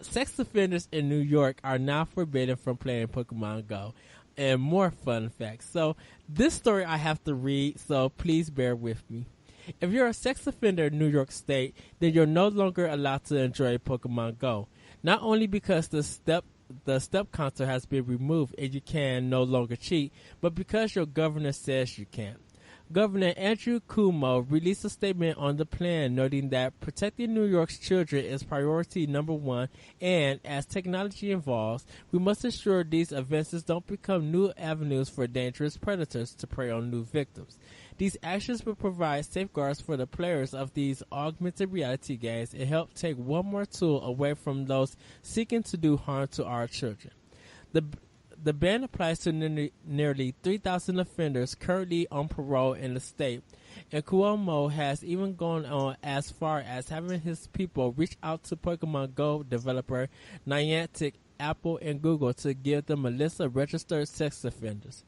Sex offenders in New York are now forbidden from playing Pokemon Go. And more fun facts. So this story I have to read, so please bear with me. If you're a sex offender in New York State, then you're no longer allowed to enjoy Pokemon Go. Not only because the step counter has been removed and you can no longer cheat, but because your governor says you can't. Governor Andrew Cuomo released a statement on the plan noting that protecting New York's children is priority number one, and as technology evolves, we must ensure these advances don't become new avenues for dangerous predators to prey on new victims. These actions will provide safeguards for the players of these augmented reality games and help take one more tool away from those seeking to do harm to our children. The ban applies to nearly 3,000 offenders currently on parole in the state, and Cuomo has even gone on as far as having his people reach out to Pokemon Go developer Niantic, Apple, and Google to give them a list of registered sex offenders.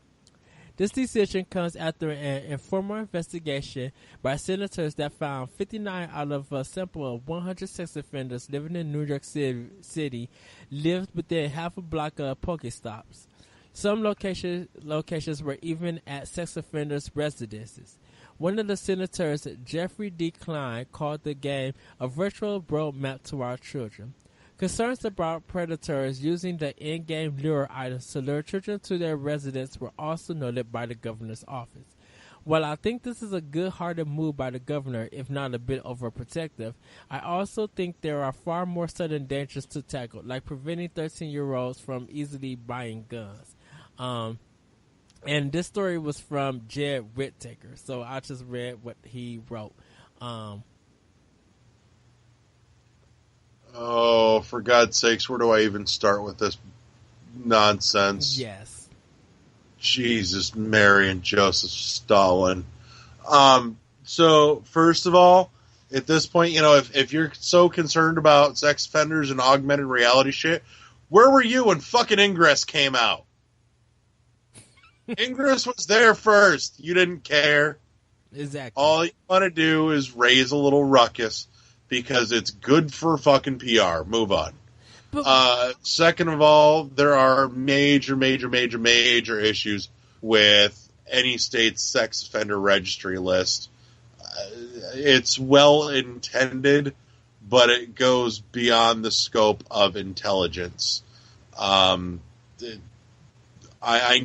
This decision comes after an informal investigation by senators that found 59 out of a sample of 100 sex offenders living in New York City lived within half a block of Pokestops. Some locations were even at sex offenders' residences. One of the senators, Jeffrey D. Klein, called the game a virtual roadmap to our children. Concerns about predators using the in-game lure items to lure children to their residence were also noted by the governor's office. While I think this is a good-hearted move by the governor, if not a bit overprotective, I also think there are far more sudden dangers to tackle, like preventing 13-year-olds from easily buying guns. And this story was from Jed Whittaker, so I just read what he wrote. Oh, for God's sakes, where do I even start with this nonsense? Yes. Jesus, Mary and Joseph Stalin. So, first of all, at this point, if you're so concerned about sex offenders and augmented reality shit, where were you when fucking Ingress came out? Ingress was there first. You didn't care. Exactly. All you want to do is raise a little ruckus because it's good for fucking PR. Move on. Second of all, there are major issues with any state's sex offender registry list. It's well intended, but it goes beyond the scope of intelligence. I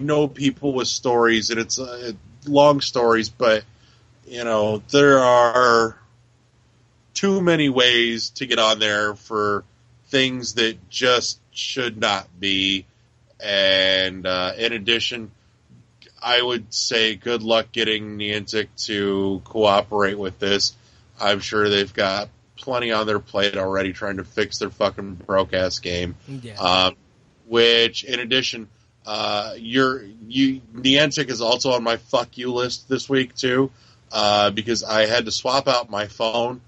know people with stories, and it's long stories, but there are too many ways to get on there for things that just should not be. And in addition, I would say good luck getting Niantic to cooperate with this. I'm sure they've got plenty on their plate already trying to fix their fucking broke-ass game. Yeah. Which, in addition, Niantic is also on my fuck you list this week, too, because I had to swap out my phone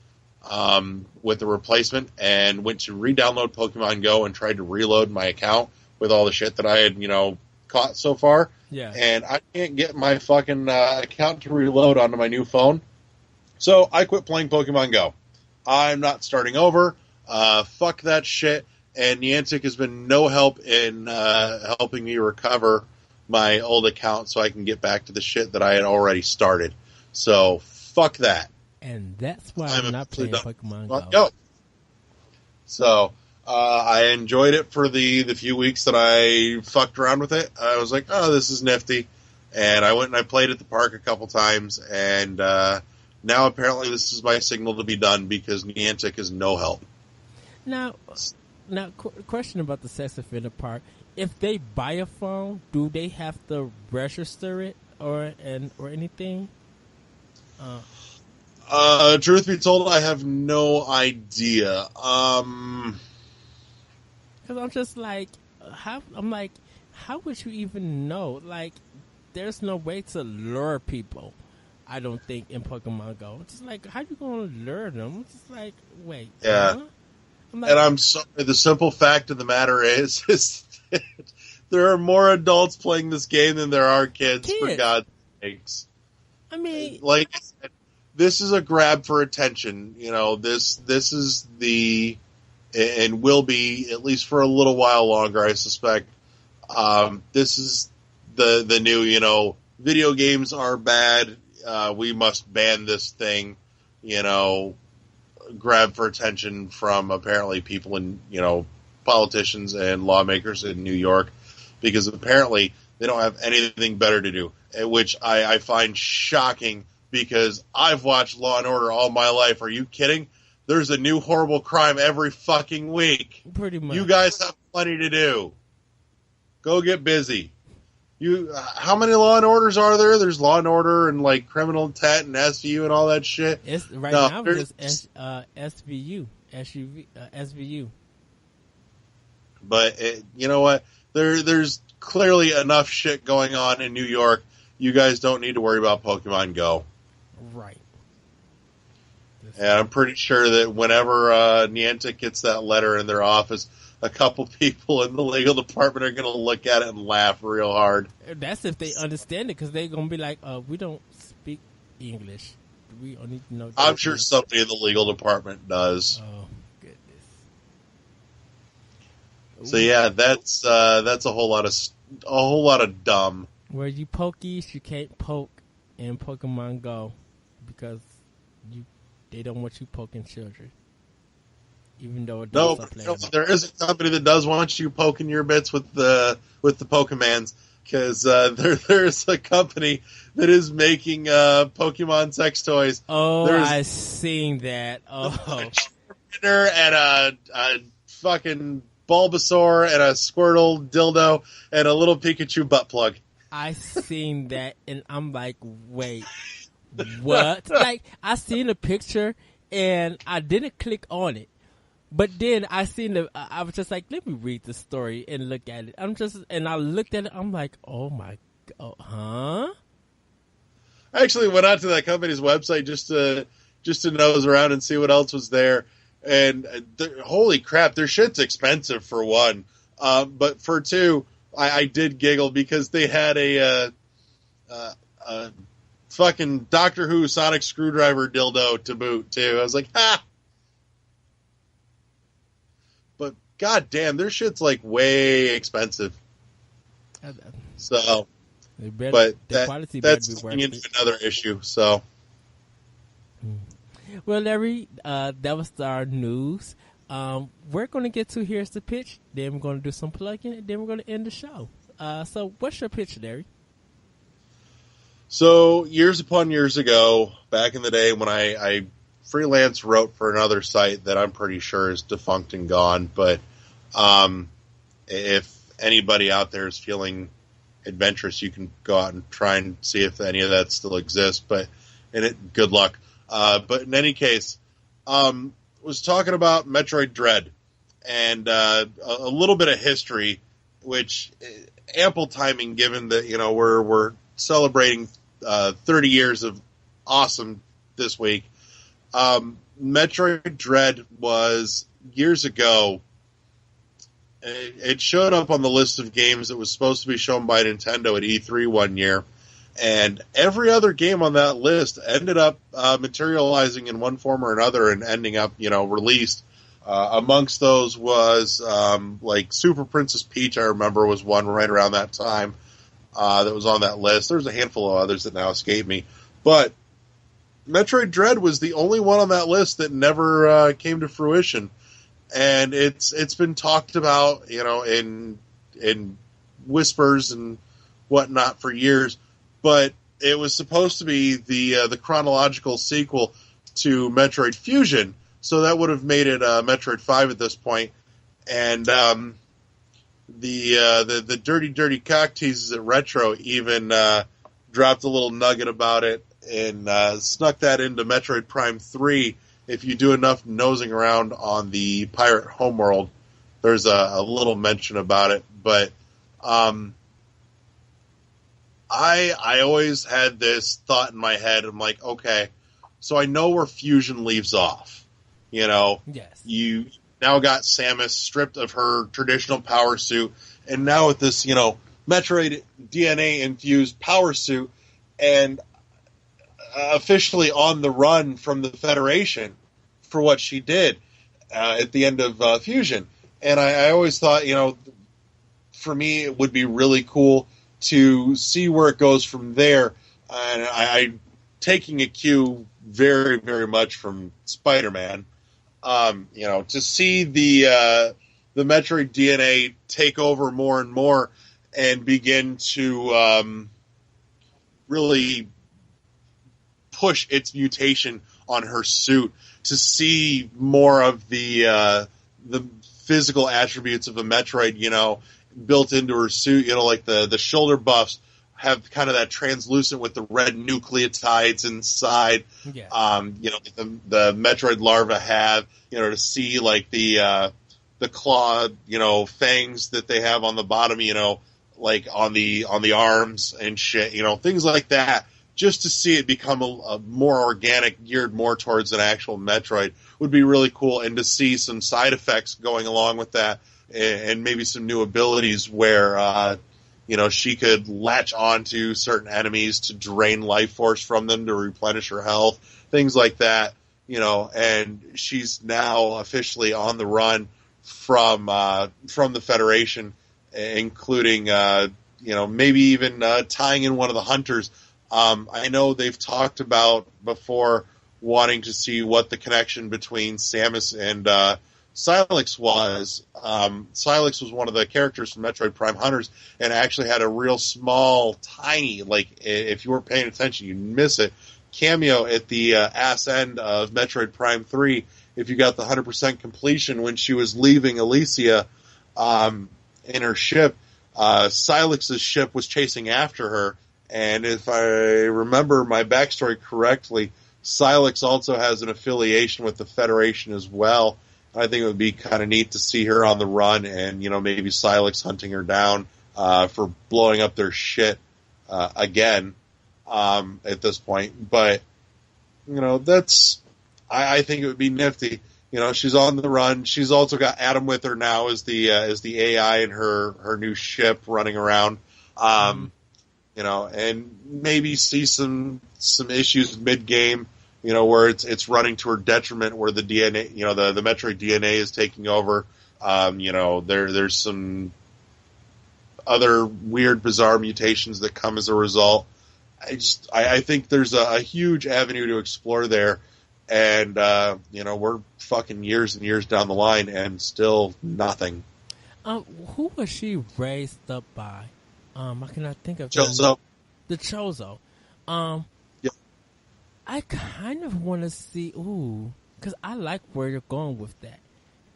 with the replacement and went to re-download Pokemon Go and tried to reload my account with all the shit that I had, caught so far. Yeah. And I can't get my fucking account to reload onto my new phone. So I quit playing Pokemon Go. I'm not starting over. Fuck that shit. And Niantic has been no help in helping me recover my old account so I can get back to the shit that I had already started. So fuck that. And that's why I'm not playing Pokemon Go. So I enjoyed it for the few weeks that I fucked around with it. I was like, oh, this is nifty. And I went and I played at the park a couple times. And now apparently this is my signal to be done because Niantic is no help. Now, question about the sex offender part. If they buy a phone, do they have to register it or anything? Truth be told, I have no idea. Because I'm just like, how would you even know? Like, there's no way to lure people, I don't think, in Pokemon Go. It's just like, how you going to lure them? It's just like, wait. Yeah. Huh? And I'm sorry, the simple fact of the matter is that there are more adults playing this game than there are kids. For God's sakes. I mean, like I said, this is a grab for attention. This is and will be, at least for a little while longer, I suspect. This is the new, video games are bad. We must ban this thing, grab for attention from apparently people in, politicians and lawmakers in New York, because apparently they don't have anything better to do, which I find shocking because I've watched Law and Order all my life. Are you kidding? There's a new horrible crime every fucking week. Pretty much. You guys have plenty to do. Go get busy. How many Law and Orders are there? There's Law and Order and like Criminal Intent and SVU and all that shit. It's now it's just SVU. SVU. But you know what? There's clearly enough shit going on in New York. You guys don't need to worry about Pokemon Go. Right. And I'm pretty sure that whenever Niantic gets that letter in their office, a couple people in the legal department are going to look at it and laugh real hard. That's if they understand it, because they're going to be like, we don't speak English. We don't need to know. I'm sure somebody in the legal department does. Oh, goodness. So yeah, that's a whole lot of dumb. Where you pokies, you can't poke in Pokemon Go because they don't want you poking children. Even though adults are playing. There is a company that does want you poking your bits with the Pokemans, because there's a company that is making Pokemon sex toys. Oh, I've seen that. Oh, and a fucking Bulbasaur and a Squirtle dildo and a little Pikachu butt plug. I seen that, and I'm like, wait, what? Like, I seen the picture, and I didn't click on it. But then I was just like, let me read the story and look at it. And I looked at it, I'm like, oh my God, huh? I actually went out to that company's website just to nose around and see what else was there. And holy crap, their shit's expensive for one. But for two, I did giggle because they had a fucking Doctor Who sonic screwdriver dildo to boot too. I was like, ha! But god damn, their shit's like way expensive. So, but that's into another issue. So, well, Larry, that was our news. We're going to get to Here's the Pitch, then we're going to do some plugging, and then we're going to end the show. So what's your pitch, Larry? So years upon years ago, back in the day when I freelance wrote for another site that I'm pretty sure is defunct and gone, but if anybody out there is feeling adventurous, you can go out and try and see if any of that still exists, but good luck. But in any case, was talking about Metroid Dread and a little bit of history, which ample timing given that we're celebrating 30 years of awesome this week. Metroid Dread was years ago. It showed up on the list of games that was supposed to be shown by Nintendo at E3 one year. And every other game on that list ended up materializing in one form or another and ending up, released. Amongst those was like Super Princess Peach, I remember, was one right around that time that was on that list. There's a handful of others that now escape me. But Metroid Dread was the only one on that list that never came to fruition. And it's been talked about, in whispers and whatnot for years. But it was supposed to be the chronological sequel to Metroid Fusion, so that would have made it Metroid 5 at this point. And the dirty cock teases at Retro even dropped a little nugget about it and snuck that into Metroid Prime 3. If you do enough nosing around on the Pirate Homeworld, there's a little mention about it. But I always had this thought in my head. I'm like, okay, so I know where Fusion leaves off. Yes. You now got Samus stripped of her traditional power suit, and now with this, Metroid DNA infused power suit, and officially on the run from the Federation for what she did at the end of Fusion. And I always thought, for me, it would be really cool to see where it goes from there. And I taking a cue very, very much from Spider-Man. To see the Metroid DNA take over more and more and begin to really push its mutation on her suit, to see more of the physical attributes of a Metroid, built into her suit, like the shoulder buffs have kind of that translucent with the red nucleotides inside. Yeah. The Metroid larvae have, to see like the claw, fangs that they have on the bottom, like on the arms and shit, things like that, just to see it become a more organic, geared more towards an actual Metroid would be really cool, and to see some side effects going along with that, and maybe some new abilities where she could latch onto certain enemies to drain life force from them to replenish her health, things like that. And she's now officially on the run from the Federation, including maybe even tying in one of the hunters. I know they've talked about before wanting to see what the connection between Samus and Sylix was. Sylix was one of the characters from Metroid Prime Hunters, and actually had a real small, tiny, like if you weren't paying attention, you'd miss it, cameo at the ass end of Metroid Prime 3 if you got the 100% completion when she was leaving Elysia in her ship. Sylix's ship was chasing after her, and if I remember my backstory correctly, Sylix also has an affiliation with the Federation as well. I think it would be kind of neat to see her on the run, and maybe Sylix hunting her down for blowing up their shit again at this point. But I think it would be nifty. She's on the run. She's also got Adam with her now as the AI in her new ship running around. And maybe see some issues mid game, where it's running to her detriment, where the DNA, the Metroid DNA is taking over. There's some other weird, bizarre mutations that come as a result. I think there's a huge avenue to explore there, and we're fucking years and years down the line and still nothing. Who was she raised up by? I cannot think of Chozo. The Chozo. Yeah. I kind of want to see, because I like where you're going with that,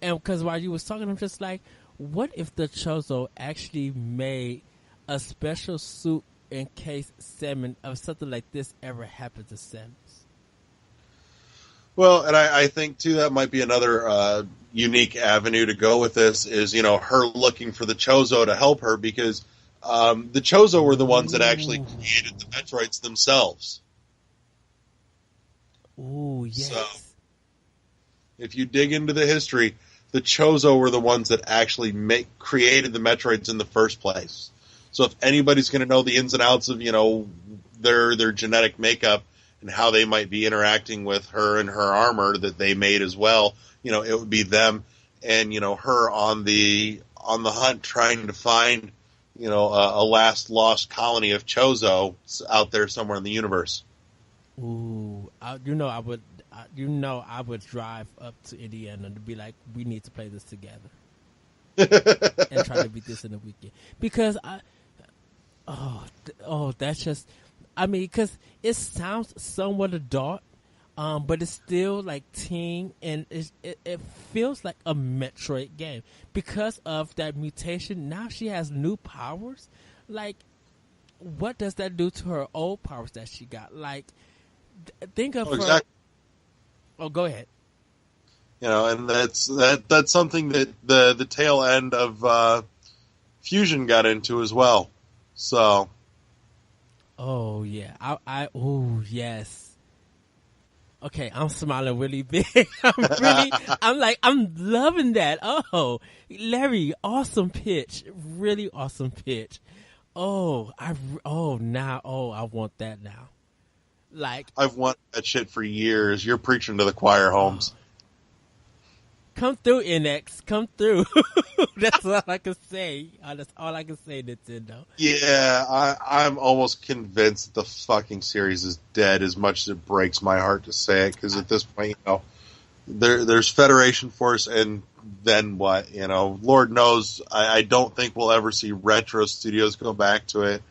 and because while you was talking, I'm just like, what if the Chozo actually made a special suit in case something like this ever happened to Samus? Well, and I think too that might be another unique avenue to go with this is her looking for the Chozo to help her, because the Chozo were the ones that actually created the Metroids themselves. Ooh, yes. So, if you dig into the history, the Chozo were the ones that actually created the Metroids in the first place. So if anybody's going to know the ins and outs of their genetic makeup and how they might be interacting with her and her armor that they made as well, it would be them, and her on the hunt trying to find a last lost colony of Chozo out there somewhere in the universe. Ooh, I would drive up to Indiana to be like, we need to play this together and try to beat this in a weekend, because that's just, because it sounds somewhat adult, but it's still like teen, and it feels like a Metroid game because of that mutation. Now she has new powers. Like, what does that do to her old powers that she got? Like, think of her. Exactly. Oh, go ahead. And that's something that the tail end of Fusion got into as well. So. Oh yeah, oh yes. Okay, I'm smiling really big. I'm loving that. Oh, Larry, awesome pitch, really awesome pitch. I want that now. Like, I've wanted that shit for years. You're preaching to the choir, Holmes. Come through, NX. Come through. That's all I can say. That's all I can say, Nintendo. Yeah, I'm almost convinced the fucking series is dead, as much as it breaks my heart to say it, because at this point, there's Federation Force, and then what? Lord knows, I don't think we'll ever see Retro Studios go back to it.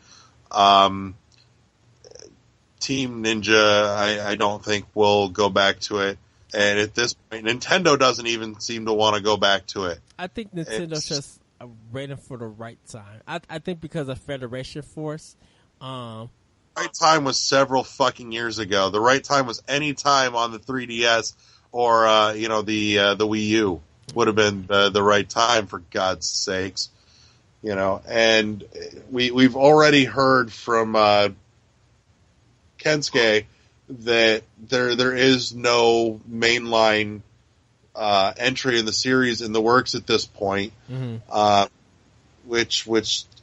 Team Ninja, I don't think will go back to it. And at this point, Nintendo doesn't even seem to want to go back to it. I think Nintendo's just waiting for the right time. I think because of Federation Force. The right time was several fucking years ago. The right time was any time on the 3DS or, the Wii U would have been the right time, for God's sakes. and we've already heard from Kensuke that there is no mainline entry in the series in the works at this point, which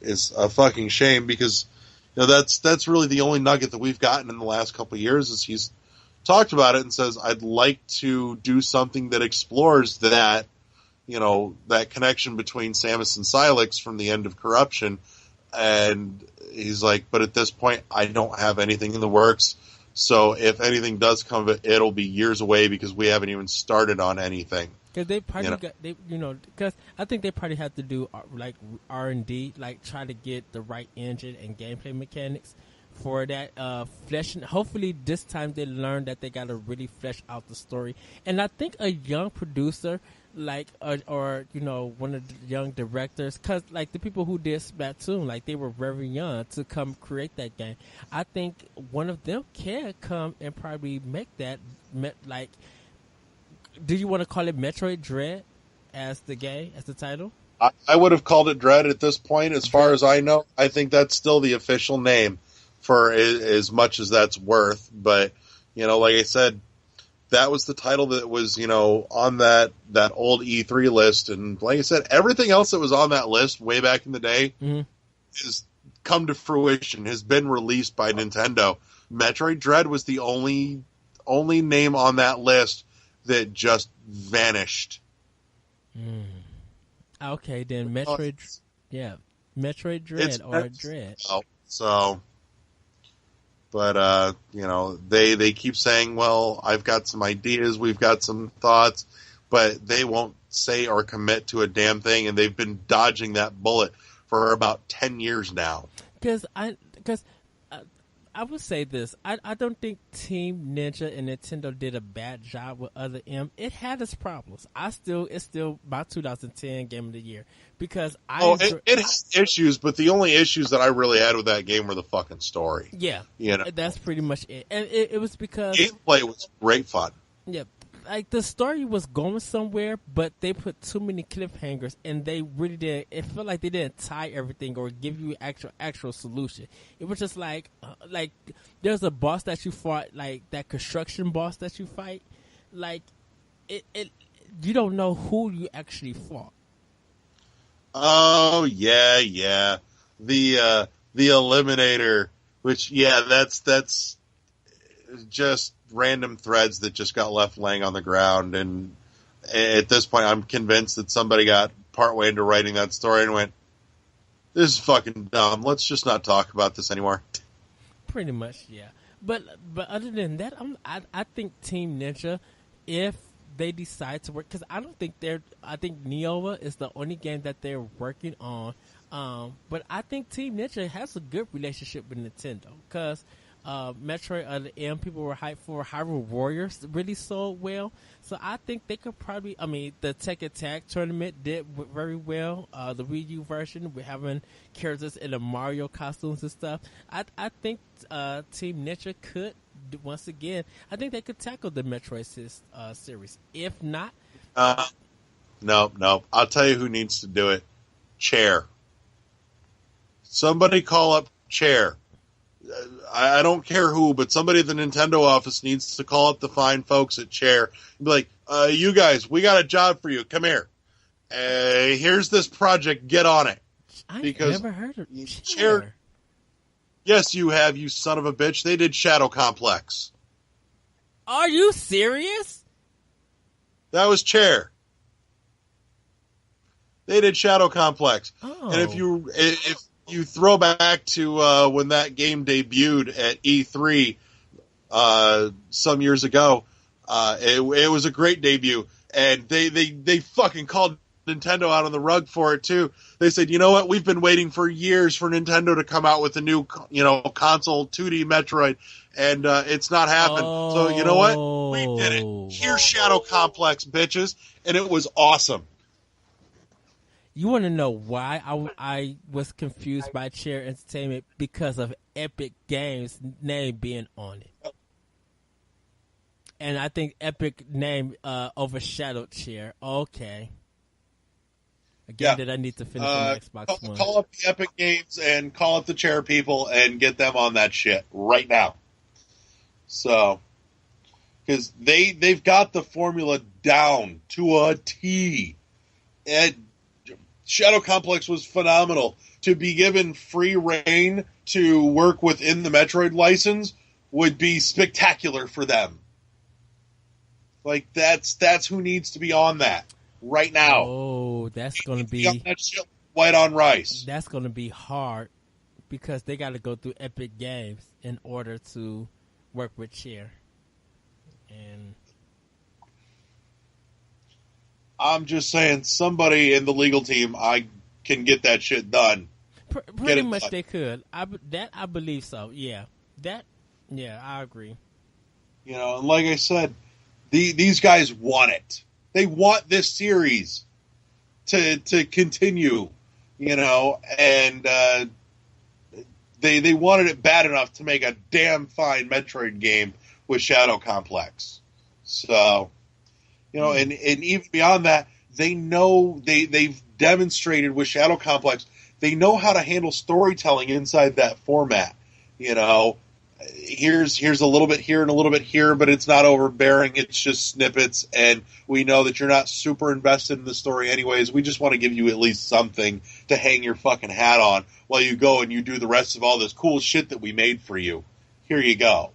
is a fucking shame because that's really the only nugget that we've gotten in the last couple of years is he's talked about it and says I'd like to do something that explores that that connection between Samus and Silex from the end of Corruption, and he's like, but at this point I don't have anything in the works. So if anything does come of it, it'll be years away because we haven't even started on anything. Because they probably because I think they probably have to do like R&D, like try to get the right engine and gameplay mechanics for that fleshing. Hopefully this time they learn that they got to really flesh out the story. And I think a young producer like or one of the young directors, because like the people who did Splatoon, like they were very young to come create that game. I think one of them can come and probably make that like, do you want to call it Metroid Dread as the game, as the title? I would have called it Dread at this point. As far as I know, I think that's still the official name for as much as that's worth. But like I said, that was the title that was, on that old E3 list. And like I said, everything else that was on that list way back in the day has come to fruition, has been released by Nintendo. Metroid Dread was the only name on that list that just vanished. Okay, then Metroid Dread or Dread. So... But, they keep saying, well, I've got some ideas, we've got some thoughts, but they won't say or commit to a damn thing, and they've been dodging that bullet for about 10 years now. Because I would say this. I don't think Team Ninja and Nintendo did a bad job with Other M. It had its problems. It's still my 2010 Game of the Year. Because it has issues, but the only issues that I really had with that game were the fucking story. Yeah. That's pretty much it. And it was because... gameplay was great fun. Yeah. Like, the story was going somewhere, but they put too many cliffhangers, and they really didn't... It felt like they didn't tie everything or give you actual solution. It was just like there's a boss that you fought, like, that construction boss that you fight. Like, it you don't know who you actually fought. Oh, yeah. The Eliminator, which, that's just random threads that just got left laying on the ground. And at this point, I'm convinced that somebody got partway into writing that story and went, this is fucking dumb. Let's just not talk about this anymore. Pretty much, yeah. But other than that, I think Team Ninja, if they decide to work, because I think Neova is the only game that they're working on. But I think Team Ninja has a good relationship with Nintendo, because Metroid Other M, people were hyped for. Hyrule Warriors really sold well. So I think they could probably, the Tekken Tag Tournament did very well. The Wii U version, we're having characters in the Mario costumes and stuff. I think Team Ninja could, once again, I think they could tackle the Metroid series. If not... No. I'll tell you who needs to do it. Chair. Somebody call up Chair. I don't care who, but somebody at the Nintendo office needs to call up the fine folks at Chair and be like, you guys, we got a job for you. Come here. Here's this project. Get on it. I've never heard of Chair. Yes, you have, you son of a bitch. They did Shadow Complex. Are you serious? That was Chair. They did Shadow Complex. Oh. And if you throw back to when that game debuted at E3 some years ago, it was a great debut, and they fucking called Nintendo out on the rug for it too. They said, you know what, we've been waiting for years for Nintendo to come out with a new console 2D Metroid, and it's not happened. So you know what, we did it. Here's Shadow Complex, bitches, and it was awesome. You want to know why I was confused by Chair Entertainment? Because of Epic Games' name being on it. And I think Epic name overshadowed Chair. Okay. A game that I need to finish on the Xbox One. Call up the Epic Games and call up the chair people and get them on that shit right now. So, because they've got the formula down to a T. And Shadow Complex was phenomenal. To be given free reign to work within the Metroid license would be spectacular for them. Like, that's who needs to be on that right now. Oh, that's going to be... on that shit, white on rice. That's going to be hard because they got to go through Epic Games in order to work with Chair. And I'm just saying, somebody in the legal team, I can get that shit done. Pretty much done. They could. I believe so. Yeah. I agree. You know, and like I said, these guys want it. They want this series to continue, you know, and they wanted it bad enough to make a damn fine Metroid game with Shadow Complex. So, you know, and even beyond that, they know they've demonstrated with Shadow Complex, they know how to handle storytelling inside that format. You know, here's a little bit here and a little bit here, but it's not overbearing. It's just snippets, and we know that you're not super invested in the story anyways. We just want to give you at least something to hang your fucking hat on while you go and you do the rest of all this cool shit that we made for you. Here you go.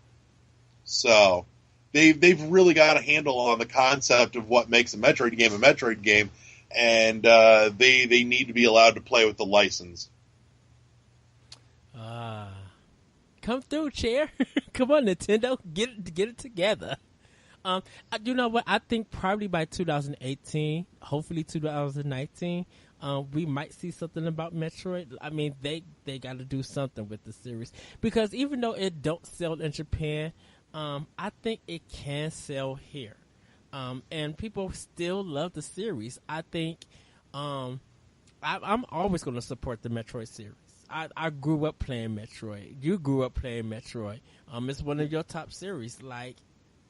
So they've really got a handle on the concept of what makes a Metroid game, and they need to be allowed to play with the license. Come through, Chair. Come on, Nintendo, get it together. You know what? I think probably by 2018, hopefully 2019, we might see something about Metroid. I mean, they got to do something with the series because even though it don't sell in Japan, I think it can sell here. And people still love the series. I think I'm always going to support the Metroid series. I grew up playing Metroid. You grew up playing Metroid. It's one of your top series. Like,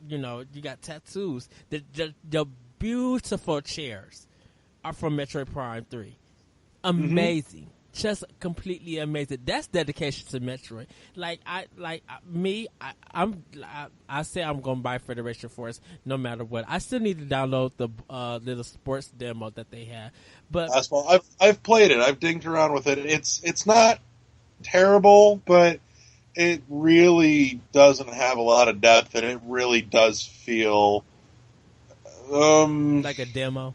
you know, you got tattoos. The beautiful chairs are from Metroid Prime 3. Amazing. Mm-hmm. Just completely amazing. That's dedication to Metroid. I say I'm gonna buy Federation Force no matter what. I still need to download the little sports demo that they have. But I've played it. I've dinked around with it. It's not terrible, but it really doesn't have a lot of depth, and it really does feel like a demo.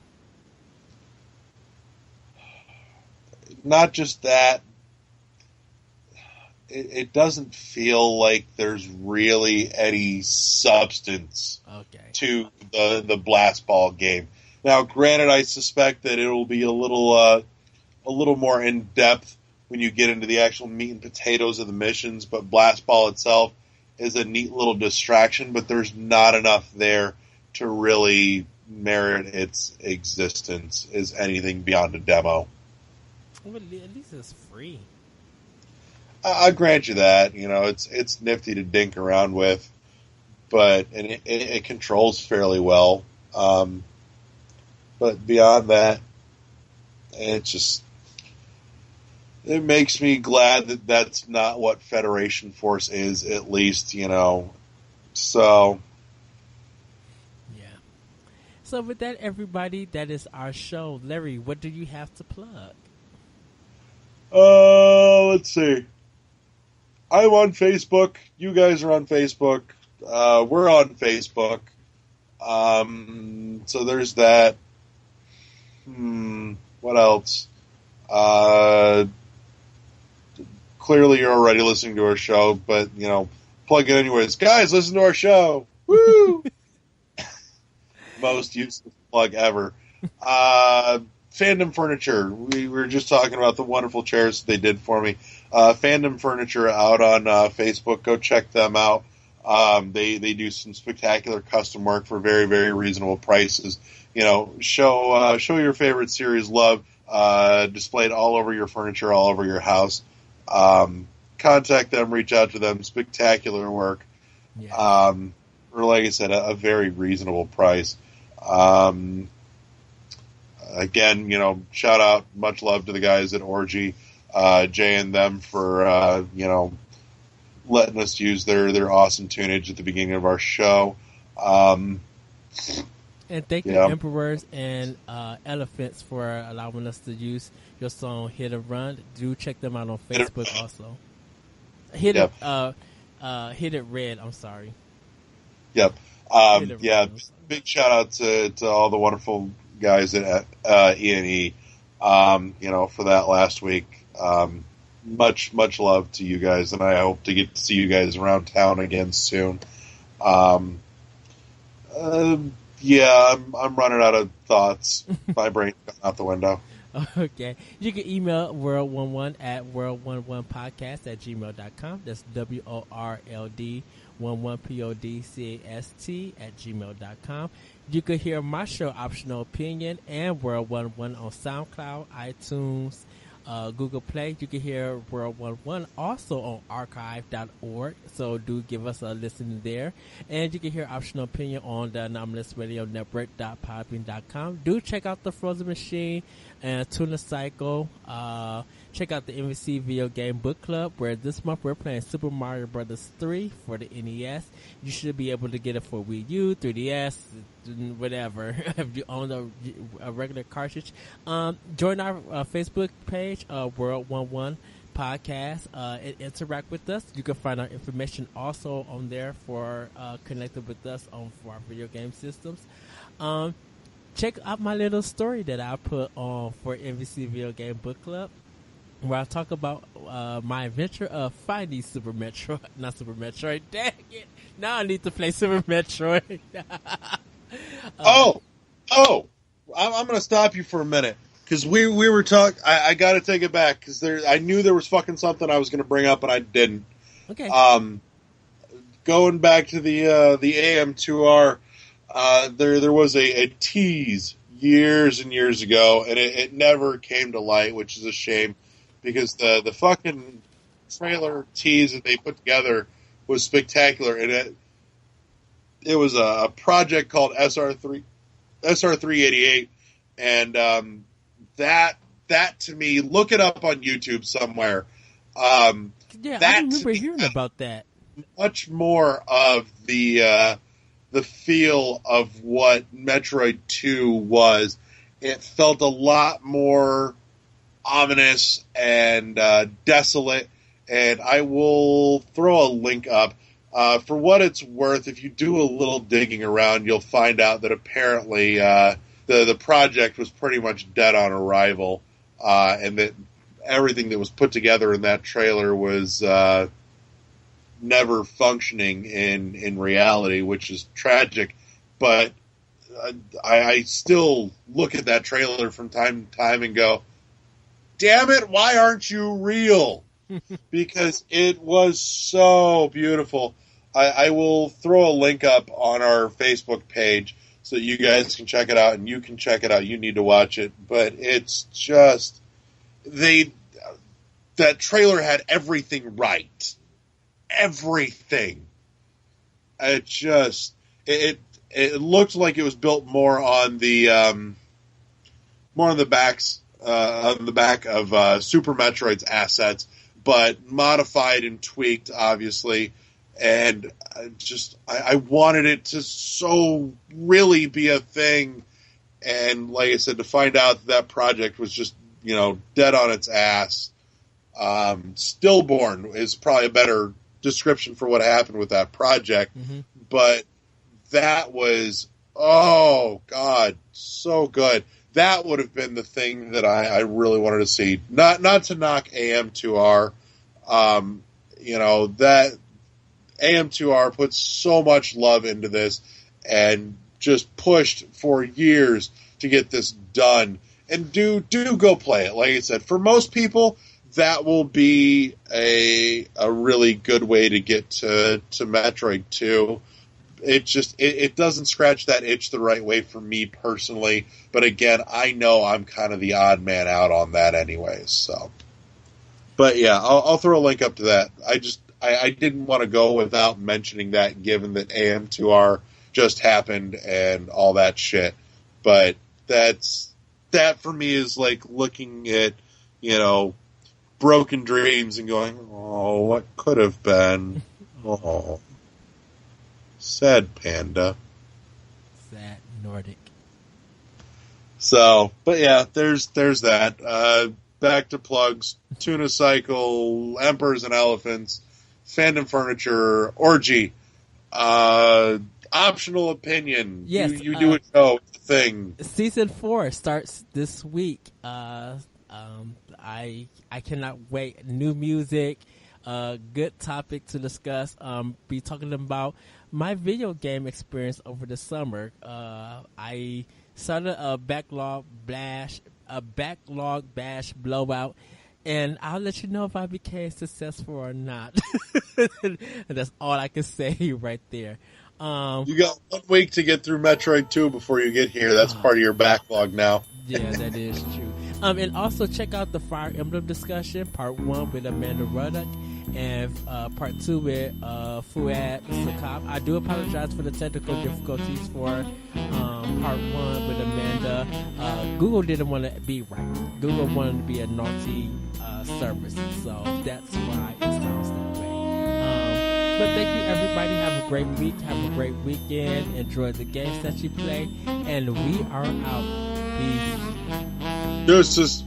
Not just that, it doesn't feel like there's really any substance to the Blast Ball game. Now, granted, I suspect that it'll be a little more in depth when you get into the actual meat and potatoes of the missions. But Blast Ball itself is a neat little distraction, but there's not enough there to really merit its existence as anything beyond a demo. Well, at least it's free. I grant you that. You know, it's nifty to dink around with, but and it controls fairly well. But beyond that, it makes me glad that that's not what Federation Force is, at least, you know. So, yeah. So with that, everybody, that is our show. Larry, what do you have to plug? Let's see. I'm on Facebook. You guys are on Facebook. We're on Facebook. So there's that. What else? Clearly you're already listening to our show, but, you know, plug it anyways. Guys, listen to our show. Woo! Most useless plug ever. Fandom Furniture. We were just talking about the wonderful chairs they did for me. Fandom Furniture out on Facebook. Go check them out. They do some spectacular custom work for very, very reasonable prices. You know, show your favorite series love displayed all over your furniture, all over your house. Contact them, reach out to them. Spectacular work. Yeah. For, like I said, a very reasonable price. again, shout out, much love to the guys at Orgy, Jay and them for, letting us use their awesome tunage at the beginning of our show. And thank you, Emperors and Elephants, for allowing us to use your song "Hit and Run." Do check them out on Facebook also. Hit it red. I'm sorry. Yep. Big shout out to all the wonderful guys at E&E, for that last week. Much love to you guys, and I hope to get to see you guys around town again soon. I'm running out of thoughts. My brain's gone out the window. Okay. You can email world11 at world11podcast@gmail.com. That's WORLD11podcast@gmail.com. You can hear my show, Optional Opinion, and World 11 on SoundCloud, iTunes, Google Play. You can hear World 11 also on archive.org, so do give us a listen there. And you can hear Optional Opinion on the Anomalous Radio Network.podbean.com. Do check out the Frozen Machine and Tuna Cycle. Check out the MVC Video Game Book Club, where this month we're playing Super Mario Bros. 3 for the NES. You should be able to get it for Wii U, 3DS, whatever, if you own a regular cartridge. Join our Facebook page, World 11 Podcast, and interact with us. You can find our information also on there for connected with us for our video game systems. Check out my little story that I put on for MVC Video Game Book Club, where I talk about my adventure of finding Super Metroid. Not Super Metroid, dang it. Now I need to play Super Metroid. I'm going to stop you for a minute, because we were talking. I got to take it back, because I knew there was fucking something I was going to bring up, and I didn't. Okay. Going back to the AM2R, there was a tease years and years ago, and it never came to light, which is a shame, because the fucking trailer tease that they put together was spectacular, and it was a project called SR388, and that to me, look it up on YouTube somewhere. I remember hearing about that. Much more of the feel of what Metroid 2 was. It felt a lot more ominous and desolate, and I will throw a link up. For what it's worth, if you do a little digging around, you'll find out that apparently the project was pretty much dead on arrival, and that everything that was put together in that trailer was never functioning in reality, which is tragic. But I still look at that trailer from time to time and go, damn it, why aren't you real? Because it was so beautiful. I will throw a link up on our Facebook page so that you guys can check it out, and you can check it out. You need to watch it. But it's just, that trailer had everything right. Everything. It looked like it was built more on the back of Super Metroid's assets, but modified and tweaked, obviously. And I wanted it to so really be a thing. And like I said, to find out that project was just, dead on its ass. Stillborn is probably a better description for what happened with that project. Mm-hmm. But that was, oh God, so good. That would have been the thing that I really wanted to see. Not to knock AM2R, that AM2R put so much love into this and just pushed for years to get this done. And do go play it. Like I said, for most people, that will be a really good way to get to Metroid 2. It doesn't scratch that itch the right way for me personally. But again, I know I'm kind of the odd man out on that anyways. So, but yeah, I'll throw a link up to that. I didn't want to go without mentioning that, given that AM2R just happened and all that shit. But that's that for me is like looking at, broken dreams and going, oh, what could have been? Oh, sad panda. Sad Nordic. So, but yeah, there's that. Back to plugs. Tuna Cycle, Emperors and Elephants, Fandom Furniture, Orgy. Optional Opinion. Yes, you do a show. It's a thing. Season 4 starts this week. I cannot wait. New music, good topic to discuss. Be talking about my video game experience over the summer. I started a backlog bash blowout, and I'll let you know if I became successful or not. And that's all I can say right there. You got 1 week to get through Metroid 2 before you get here. That's part of your backlog now. Yeah, that is true. And also check out the Fire Emblem discussion, part 1 with Amanda Ruddock, and part 2 with Fuad Sakab. I do apologize for the technical difficulties for part 1 with Amanda. Google didn't want to be right. Google wanted to be a naughty service, so that's why it sounds that way. But thank you, everybody. Have a great week. Have a great weekend. Enjoy the games that you play. And we are out. Peace. Deuces.